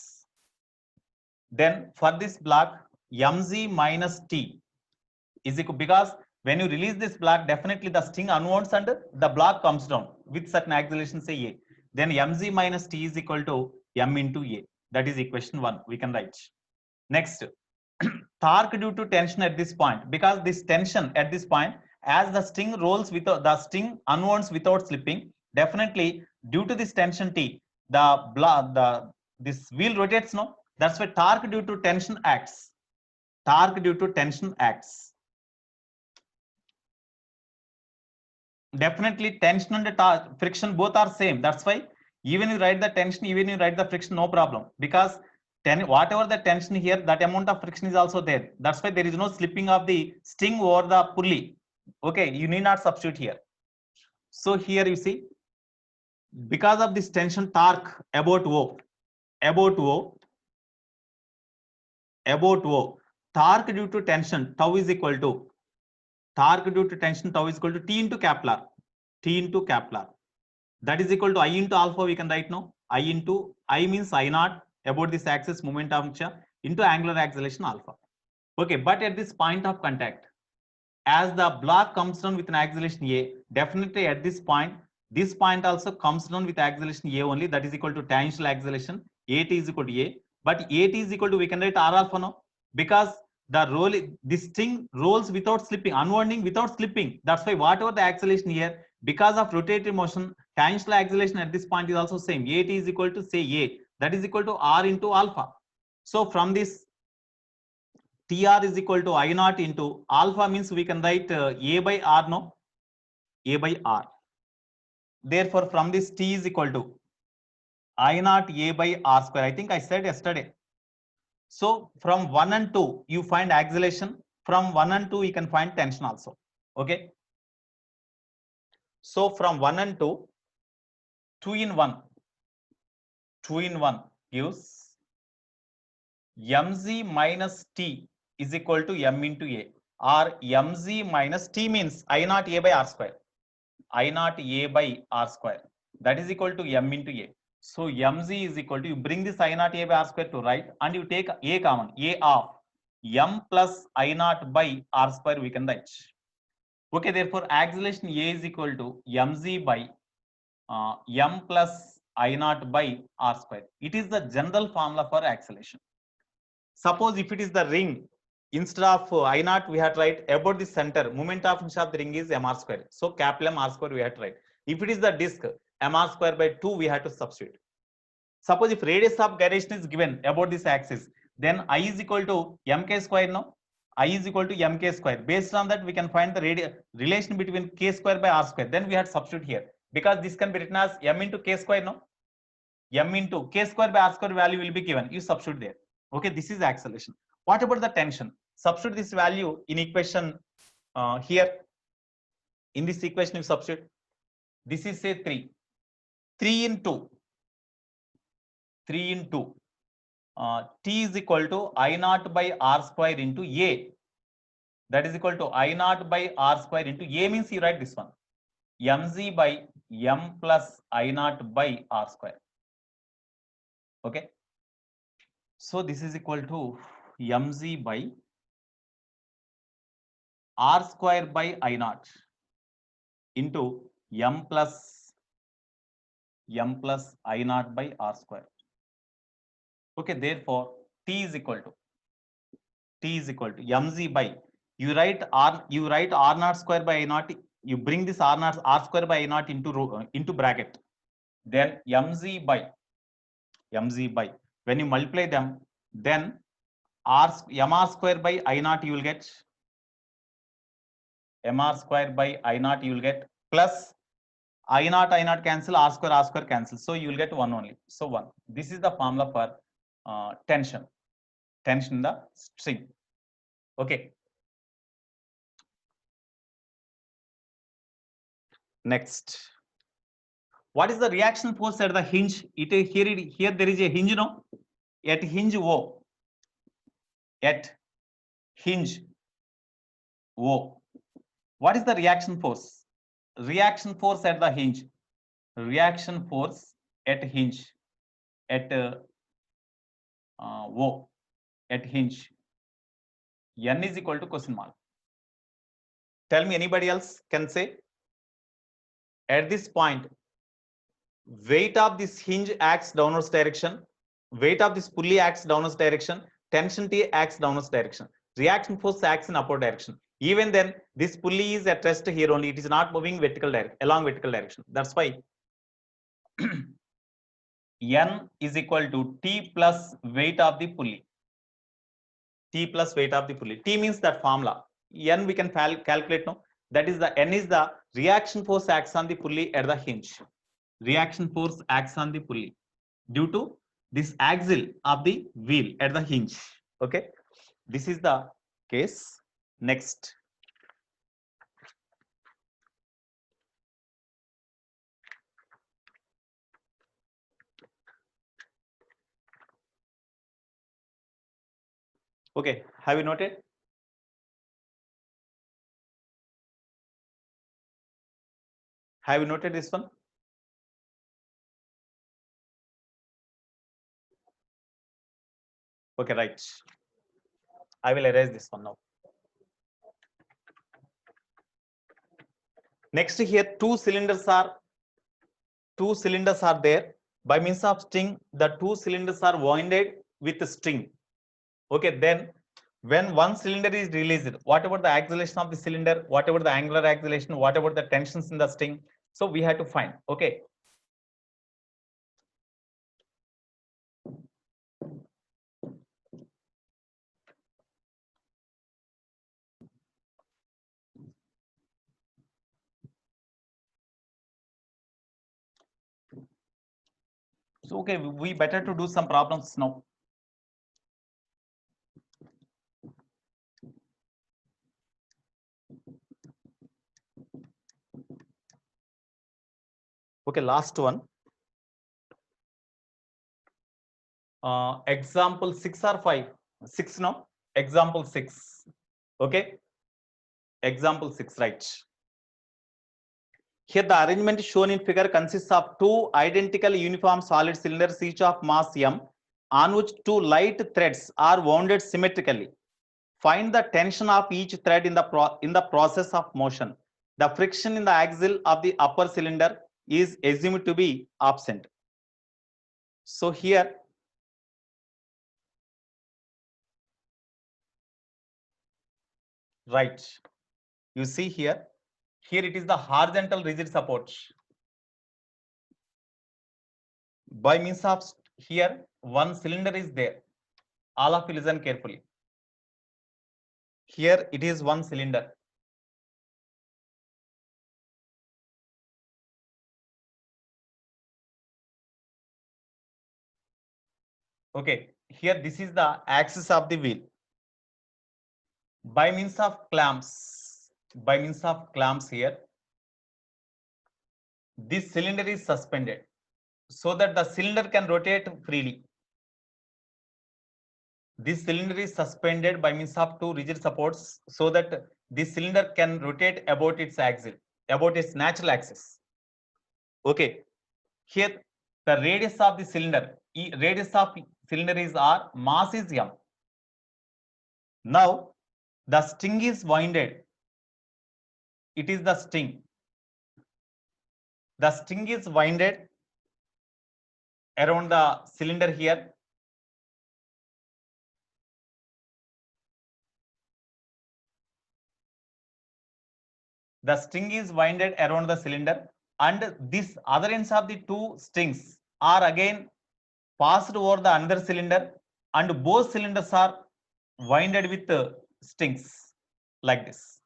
Then for this block, mg minus t is equal, because when you release this block, definitely the string unwounds and the block comes down with certain acceleration, say a. Then mg minus t is equal to m into a. That is equation 1. We can write. Next, torque due to tension at this point, because this tension at this point, as the string rolls without, the string unwounds without slipping, definitely due to this tension t, this wheel rotates, no? That's why torque due to tension acts. Torque due to tension acts. Definitely tension and friction both are same. That's why even you write the tension, even you write the friction, no problem. Because whatever the tension here, that amount of friction is also there. That's why there is no slipping of the string over the pulley. Okay, you need not substitute here. So here you see, because of this tension, torque about O, torque due to tension tau is equal to, torque due to tension tau is equal to T into capillar. That is equal to I into alpha, we can write now. I means I naught about this axis moment of inertia into angular acceleration alpha. Okay, but at this point of contact, as the block comes down with an acceleration a, definitely at this point also comes down with acceleration a only. That is equal to tangential acceleration at is equal to a. But at is equal to, we can write r alpha now, because this string rolls without slipping, unwounding without slipping. That's why whatever the acceleration here, because of rotatory motion, tangential acceleration at this point is also same. At is equal to, say, a. That is equal to r into alpha. So from this, TR is equal to I naught into alpha, means we can write a by r, no? A by r. Therefore, from this T is equal to I naught a by r square. I think I said yesterday. So from 1 and 2, you find acceleration. From 1 and 2, you can find tension also. Okay. So from 1 and 2, 2 in 1 gives mg minus t is equal to m into a, or mg minus t means I naught a by r square. I naught a by r square. That is equal to m into a. So mg is equal to, you bring this I naught a by r square to right, and you take a common, a of m plus I naught by r square, we can write. Okay, therefore acceleration a is equal to mg by m plus I naught by r square. It is the general formula for acceleration. Suppose if it is the ring, instead of I naught, we have to write about the center. Moment of inertia of the ring is mr square. So capital M r square we have to write. If it is the disk, mr square by 2 we have to substitute. Suppose if radius of gyration is given about this axis, then I is equal to mk square. No, I is equal to mk square. Based on that, we can find the relation between k square by r square. Then we have to substitute here, because this can be written as m into k square. No, m into k square by r square value will be given. You substitute there. Okay, this is acceleration. What about the tension? Substitute this value in equation here. In this equation, you substitute. This is say 3. 3 into 3 into T is equal to I naught by R square into A. That is equal to I naught by R square into A means you write this one. Mz by M plus I naught by R square. Okay. So this is equal to Mz by R square by I naught into M plus I naught by R square. Okay, therefore T is equal to Mz by, you write R naught square by I naught, you bring this R square by I naught into bracket, then Mz by, when you multiply them, then mr square by I naught you will get, mr square by I naught you will get, plus I naught cancel, r square cancel, so you will get 1 only. So 1. This is the formula for tension in the string. Okay. Next, what is the reaction force at the hinge? Here there is a hinge, no? At hinge O. At hinge O. What is the reaction force? Reaction force at the hinge. Reaction force at hinge. At O. At hinge. N is equal to question mark. Tell me, anybody else can say? At this point, weight of this hinge acts downwards direction, weight of this pulley acts downwards direction, tension T acts downwards direction, reaction force acts in upward direction. Even then, this pulley is at rest here only, it is not moving along vertical direction. That's why N is equal to T plus weight of the pulley. T plus weight of the pulley. T means that formula. N we can calculate, no? That is the N is the reaction force acts on the pulley at the hinge. Reaction force acts on the pulley due to this axle of the wheel at the hinge. Okay, this is the case. Next, okay, have you noted? Have you noted this one? Okay, right. I will erase this one now. Next, here two cylinders are there. By means of string, the two cylinders are wounded with a string. Okay, then when one cylinder is released, whatever the acceleration of the cylinder, whatever the angular acceleration, whatever the tensions in the string, so we have to find. Okay. So, okay, we better to do some problems now. Okay, last one. Example 6 or 5? 6, no? Example 6. Okay. Example 6, right. Here the arrangement shown in figure consists of two identical uniform solid cylinders, each of mass m, on which two light threads are wounded symmetrically. Find the tension of each thread in the process of motion. The friction in the axle of the upper cylinder is assumed to be absent. So here right? You see here it is the horizontal rigid support. By means of here, one cylinder is there. All of you listen carefully. Here it is one cylinder. Okay, here this is the axis of the wheel. By means of clamps here, this cylinder is suspended so that the cylinder can rotate freely. This cylinder is suspended by means of two rigid supports so that this cylinder can rotate about its axis, about its natural axis. Okay, here the radius of the cylinder, is R, mass is M. Now the string is winded. It is the string. The string is winded around the cylinder here. The string is winded around the cylinder, and this other ends of the two strings are again passed over the another cylinder, and both cylinders are winded with strings like this.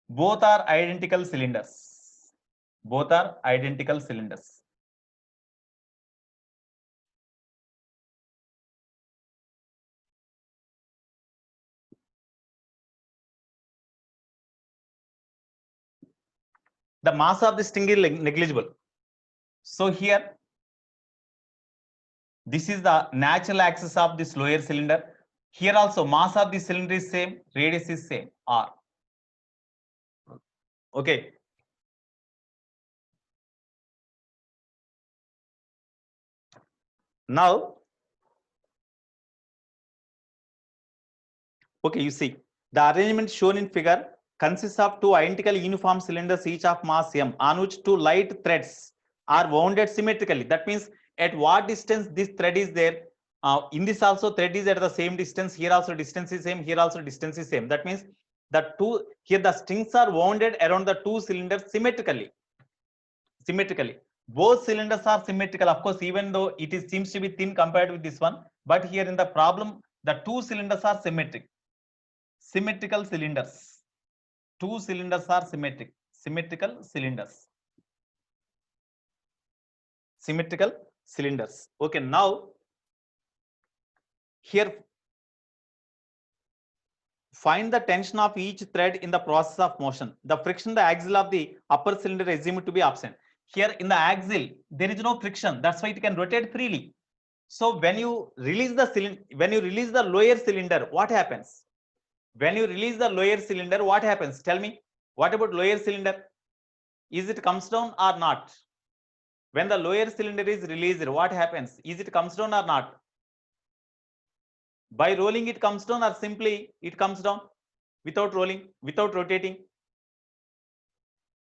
Both are identical cylinders. Both are identical cylinders. The mass of the string is negligible. So here, this is the natural axis of this lower cylinder. Here also mass of the cylinder is same, radius is same, R. Okay. Now, okay, you see, the arrangement shown in figure consists of two identical uniform cylinders, each of mass m, on which two light threads are wounded symmetrically. That means at what distance this thread is there. In this also thread is at the same distance. Here also distance is same. Here also distance is same. That means the two here the strings are wounded around the two cylinders symmetrically. Both cylinders are symmetrical, of course, even though it is seems to be thin compared with this one. But here in the problem, the two cylinders are symmetric. Symmetrical cylinders. Two cylinders are symmetric. Symmetrical cylinders. Symmetrical cylinders. Okay, now here find the tension of each thread in the process of motion. The friction in the axle of the upper cylinder is assumed to be absent. Here in the axle, there is no friction. That's why it can rotate freely. So when you release the cylinder, when you release the lower cylinder, what happens? When you release the lower cylinder, what happens? Tell me, what about lower cylinder? Is it comes down or not? When the lower cylinder is released, what happens? Is it comes down or not? By rolling it comes down, or simply it comes down without rolling, without rotating?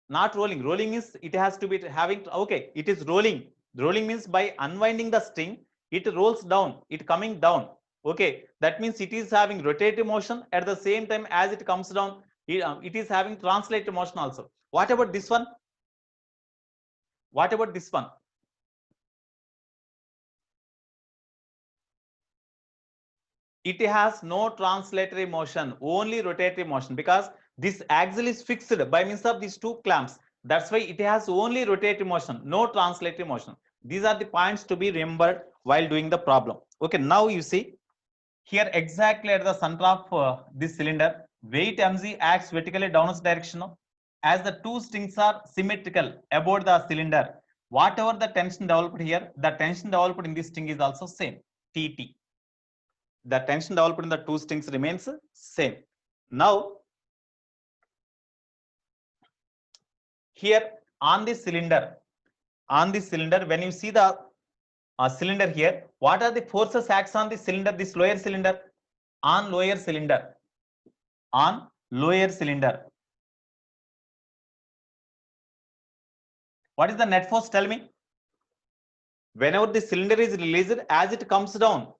Not rolling. Rolling is it has to be having, okay, it is rolling. Rolling means by unwinding the string, it rolls down, it coming down. Okay, that means it is having rotative motion at the same time as it comes down. It is having translative motion also. What about this one? What about this one? It has no translatory motion, only rotative motion, because this axle is fixed by means of these two clamps. That's why it has only rotative motion, no translatory motion. These are the points to be remembered while doing the problem. Okay, now you see here exactly at the center of this cylinder, weight mg acts vertically downwards direction. As the two strings are symmetrical about the cylinder, whatever the tension developed here, the tension developed in this string is also same, Tt. The tension developed in the two strings remains same. Now, here on this cylinder, when you see the cylinder here, what are the forces acts on the cylinder, this lower cylinder? On lower cylinder. On lower cylinder. What is the net force? Tell me. Whenever the cylinder is released, as it comes down,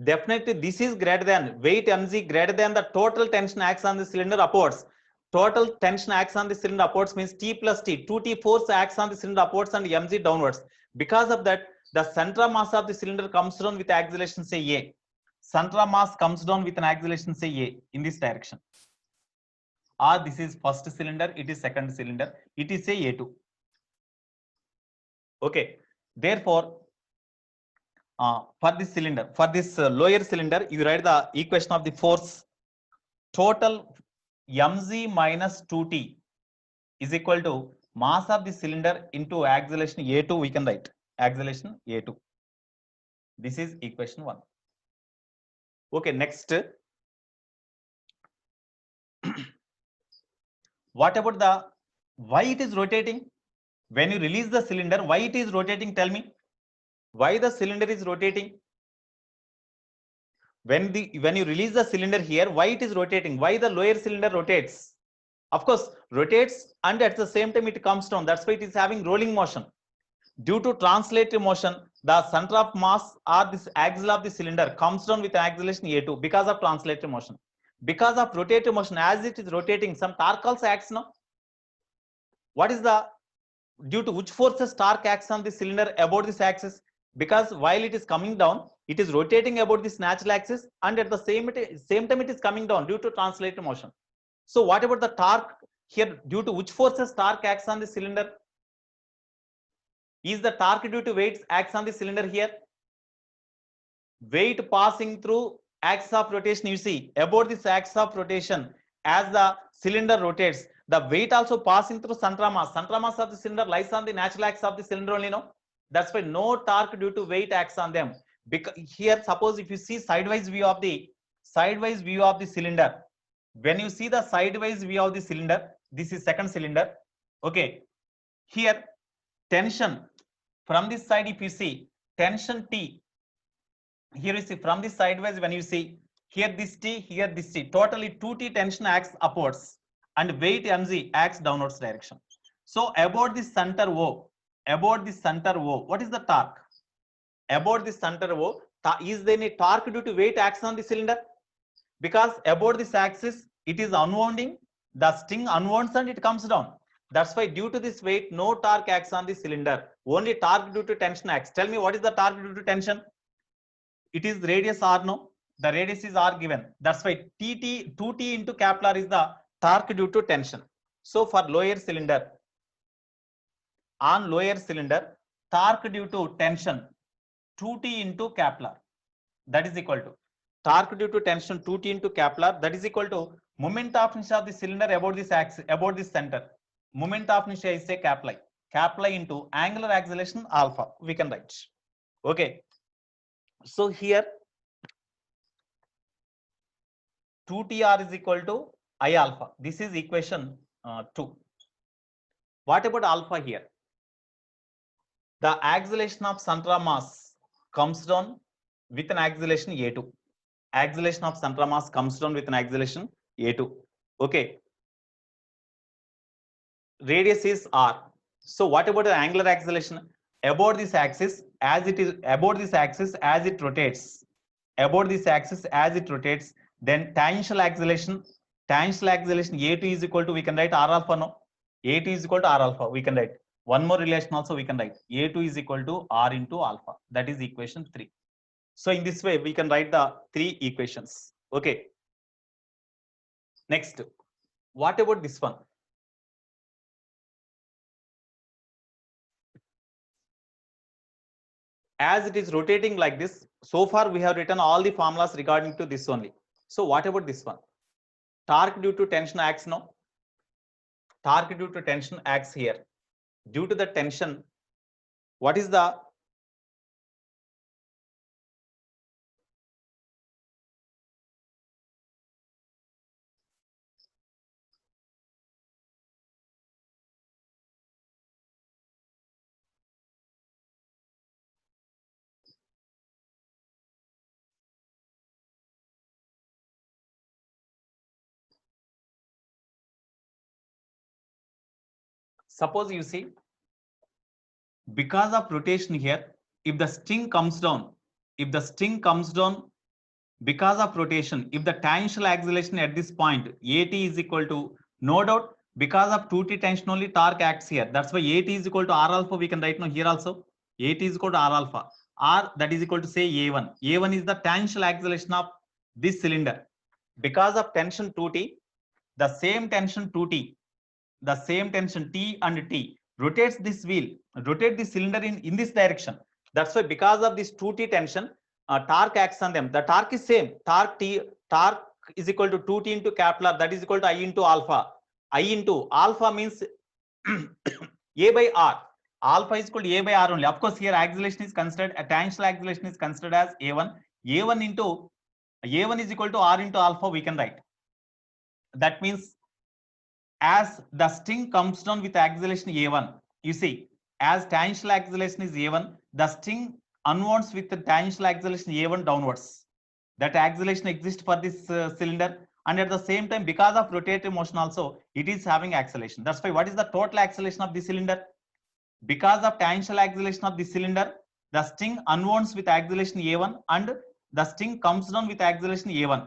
Definitely this is greater than weight mg greater than the total tension acts on the cylinder upwards. Total tension acts on the cylinder upwards means T plus T. 2T force acts on the cylinder upwards and mg downwards. Because of that, the center of mass of the cylinder comes down with acceleration say A. Center of mass comes down with an acceleration say A in this direction. Or this is first cylinder, it is second cylinder, it is say A2. Okay, therefore, for this cylinder, for this lower cylinder, you write the equation of the force total mg minus 2t is equal to mass of the cylinder into acceleration A2, we can write acceleration A2. This is equation 1. Okay, next. What about the why it is rotating? When you release the cylinder, why it is rotating? Tell me. Why the cylinder is rotating? When you release the cylinder here, why it is rotating? Why the lower cylinder rotates? Of course, rotates and at the same time it comes down. That's why it is having rolling motion. Due to translative motion, the center of mass or this axle of the cylinder comes down with an acceleration A2 because of translative motion. Because of rotative motion, as it is rotating, some torque also acts now. What is the due to which forces torque acts on the cylinder about this axis? Because while it is coming down, it is rotating about this natural axis, and at the same time it is coming down due to translative motion. So what about the torque here? Due to which forces torque acts on the cylinder? Is the torque due to weights acts on the cylinder here? Weight passing through axis of rotation, you see about this axis of rotation, as the cylinder rotates, the weight also passing through center of mass. Center of mass of the cylinder lies on the natural axis of the cylinder only, no? That's why no torque due to weight acts on them. Because here, suppose if you see sideways view of the cylinder, when you see the sideways view of the cylinder, this is second cylinder. Okay, here tension from this side, if you see tension T, here you see from this sideways, when you see here this T, here this T, totally 2T tension acts upwards and weight mg acts downwards direction. So about this center O, what is the torque? About this center O, is there any torque due to weight acts on the cylinder? Because about this axis, it is unwounding, the sting unwounds and it comes down. That's why due to this weight, no torque acts on the cylinder, only torque due to tension acts. Tell me, what is the torque due to tension? It is radius R, no? The radius is R given. That's why 2T into capital R is the torque due to tension. So for lower cylinder, on lower cylinder, torque due to tension 2T into capital R, that is equal to torque due to tension 2T into capital R, that is equal to moment of inertia of the cylinder about this axis, about this center. Moment of inertia is say capital I into angular acceleration alpha, we can write. Okay. So here 2TR is equal to I alpha. This is equation 2. What about alpha here? The acceleration of center of mass comes down with an acceleration A2. Acceleration of center of mass comes down with an acceleration A2. Okay. Radius is R. So what about the angular acceleration? About this axis, as it is about this axis as it rotates, then tangential acceleration A2 is equal to, we can write R alpha, no? A2 is equal to R alpha, we can write. One more relation also we can write. A2 is equal to R into alpha. That is equation 3. So in this way, we can write the 3 equations. Okay. Next, what about this one? As it is rotating like this, so far we have written all the formulas regarding to this only. So what about this one? Torque due to tension acts, no? Torque due to tension acts here. Due to the tension, what is the suppose you see, because of rotation here, if the sting comes down because of rotation, if the tangential acceleration at this point at is equal to, no doubt, because of 2t tension only torque acts here. That's why at is equal to r alpha. We can write now here also. At is equal to r alpha. R that is equal to say a1. A1 is the tangential acceleration of this cylinder. Because of tension 2t, the same tension 2t, the same tension T and T rotates this wheel, rotate the cylinder in this direction. That's why because of this 2T tension, torque acts on them. The torque is same. Torque is equal to 2T into capital R, that is equal to I into alpha. I into alpha means A by R. Alpha is equal to A by R only. Of course, here acceleration is considered, a tangential acceleration is considered as A1. A1 into A1 is equal to R into alpha, we can write. That means as the sting comes down with acceleration A1, you see, as tangential acceleration is A1, the sting unwinds with the tangential acceleration A1 downwards. That acceleration exists for this cylinder, and at the same time, because of rotative motion also, it is having acceleration. That's why what is the total acceleration of the cylinder? Because of tangential acceleration of the cylinder, the sting unwinds with acceleration A1 and the sting comes down with acceleration A1.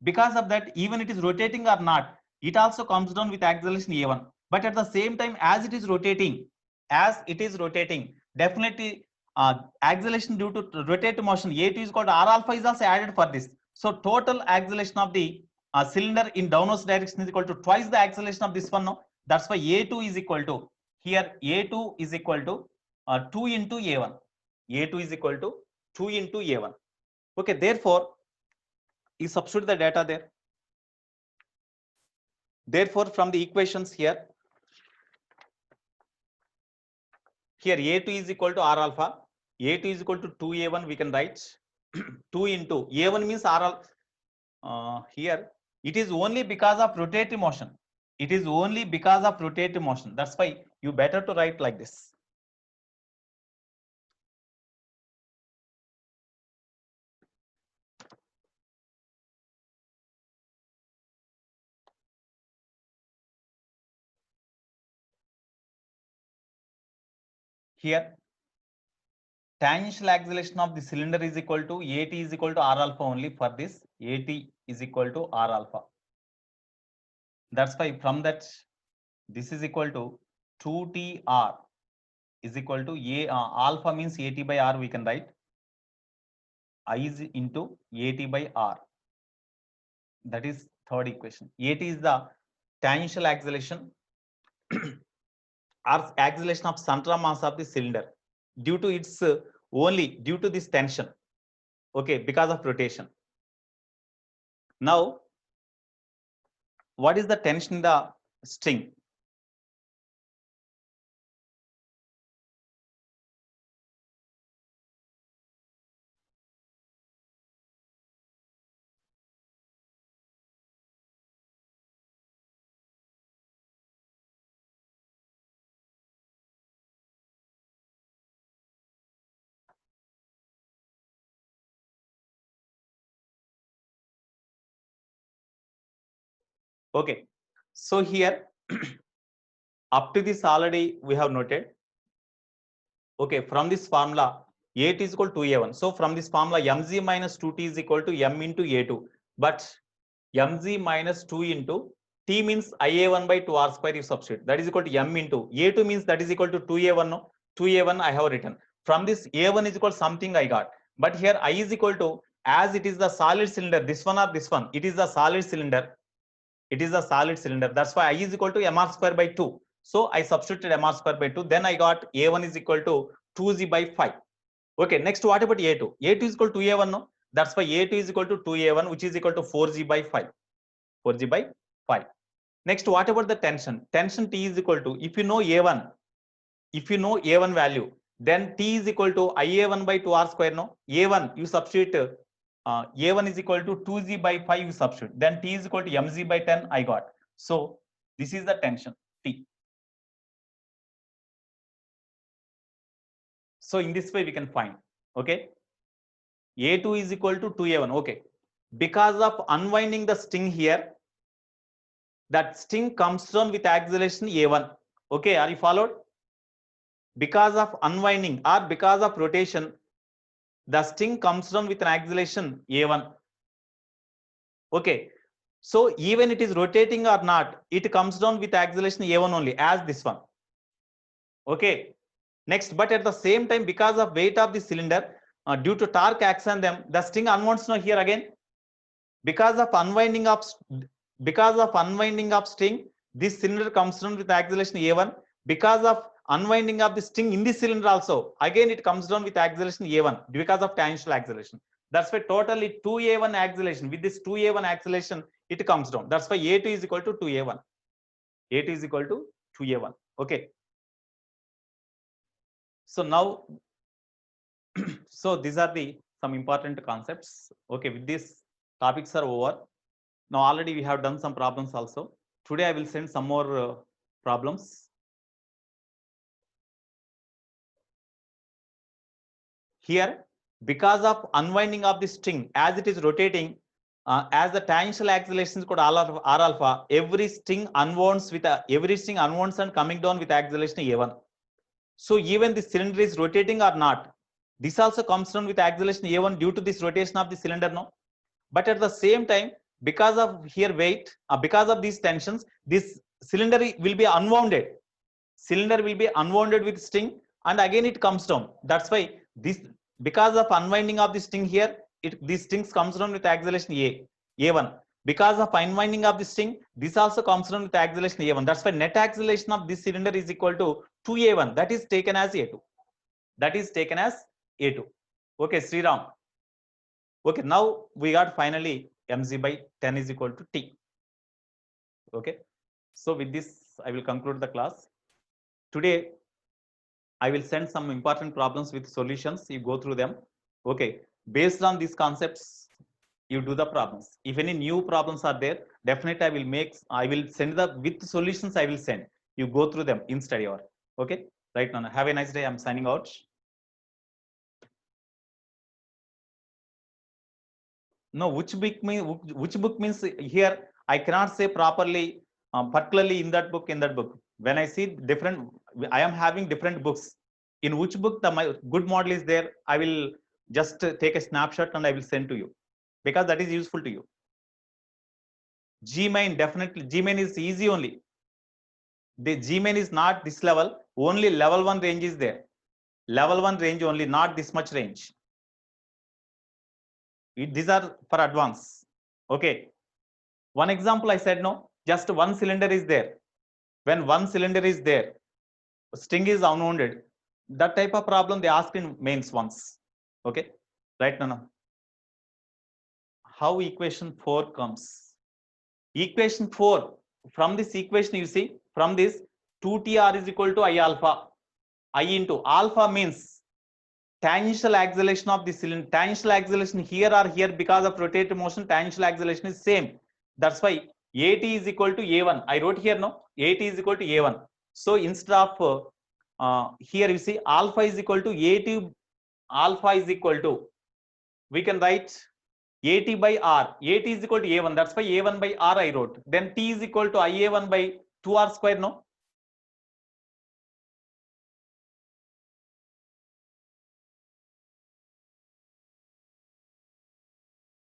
Because of that, even it is rotating or not, it also comes down with acceleration A1. But at the same time, as it is rotating, definitely acceleration due to rotative motion A2 is called R alpha is also added for this. So total acceleration of the cylinder in downwards direction is equal to twice the acceleration of this one. No? That's why A2 is equal to, here A2 is equal to 2 into A1. A2 is equal to 2 into A1. Okay, therefore, you substitute the data there. Therefore, from the equations here A2 is equal to R alpha, A2 is equal to 2A1, we can write 2 into A1 means R alpha. Here, it is only because of rotative motion. It is only because of rotative motion. That's why you better to write like this. Here, tangential acceleration of the cylinder is equal to At is equal to R alpha only for this. At is equal to R alpha. That's why from that, this is equal to 2TR is equal to alpha means At by R, we can write. I is into At by R. That is third equation. At is the tangential acceleration or acceleration of center of mass of the cylinder due to its only due to this tension. Okay, because of rotation. Now, what is the tension in the string? Okay, so here up to this already we have noted. Okay, from this formula, A2 is equal to 2A1. So from this formula, mg minus 2t is equal to m into A2. But mg minus 2 into t means ia1 by 2r square you substitute. That is equal to m into A2 means that is equal to 2A1. No? 2A1 I have written. From this A1 is equal to something I got. But here I is equal to, as it is the solid cylinder, this one or this one, it is the solid cylinder. It is a solid cylinder. That's why I is equal to mr square by 2. So I substituted mr square by 2. Then I got A1 is equal to 2g by 5. Okay, next what about A2? A2 is equal to A1. No? That's why A2 is equal to 2A1, which is equal to 4g by 5. 4g by 5. Next, what about the tension? Tension T is equal to, if you know A1, value, then T is equal to IA1 by 2R square. No? A1, you substitute A1 is equal to 2g by 5, you substitute. Then T is equal to mg by 10, I got. So this is the tension T. So in this way we can find, okay, A2 is equal to 2A1, okay. Because of unwinding the sting here, that sting comes down with acceleration A1, okay, are you followed? Because of unwinding or because of rotation, the sting comes down with an acceleration a1. Okay, so even it is rotating or not, it comes down with acceleration a1 only, as this one. Okay, next, but at the same time, because of weight of the cylinder, due to torque acts on them, the sting unwinds now here again. Because of unwinding of sting, this cylinder comes down with acceleration a1. Because of unwinding of the sting in this cylinder also, again it comes down with acceleration a1 because of tangential acceleration. That's why totally 2a1 acceleration. With this 2a1 acceleration, it comes down. That's why a2 is equal to 2a1. a2 is equal to 2a1. Okay. So now, so these are the some important concepts. Okay, with this, topics are over. Now already we have done some problems also. Today I will send some more problems. Here, because of unwinding of the string, as it is rotating, as the tangential acceleration is called r alpha, every string unwinds and coming down with acceleration a1. So even the cylinder is rotating or not, this also comes down with acceleration a1 due to this rotation of the cylinder, no? But at the same time, because of here weight, because of these tensions, this cylinder will be unwounded. Cylinder will be unwounded with string, and again it comes down. That's why this, because of unwinding of the string here, these strings comes down with acceleration a1. Because of unwinding of the string, this also comes down with acceleration a1. That's why net acceleration of this cylinder is equal to 2a1. That is taken as a2. That is taken as a2. Okay, Sriram. Okay, now we got finally mg by 10 is equal to t. Okay, so with this I will conclude the class. Today I will send some important problems with solutions. You go through them. Okay, based on these concepts, you do the problems. If any new problems are there, definitely I will send the with solutions. I will send. You go through them in study hour. Okay, right now. Have a nice day. I'm signing out. No, which book means here I cannot say properly, particularly in that book. When I see different, I am having different books. In which book my good model is there, I will just take a snapshot and I will send to you, because that is useful to you. Gmain, definitely Gmain is easy only. The Gmain is not this level, only level 1 range is there. Level 1 range only, not this much range. These are for advance. Okay. One example I said, no, just one cylinder is there. When one cylinder is there, string is unwounded. That type of problem they ask in mains once. Okay, right now. How equation 4 comes? Equation 4, from this equation you see, from this 2tr is equal to I alpha. I into alpha means tangential acceleration of the cylinder. Tangential acceleration here or here, because of rotative motion, tangential acceleration is same. That's why at is equal to a1. I wrote here, no, at is equal to a1. So instead of here you see alpha is equal to a2, alpha is equal to, we can write at by r. At is equal to a1. That's why a1 by r I wrote. Then t is equal to ia1 by 2r square, no?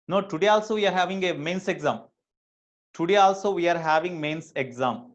No, today also we are having a mains exam. Today also we are having mains exam.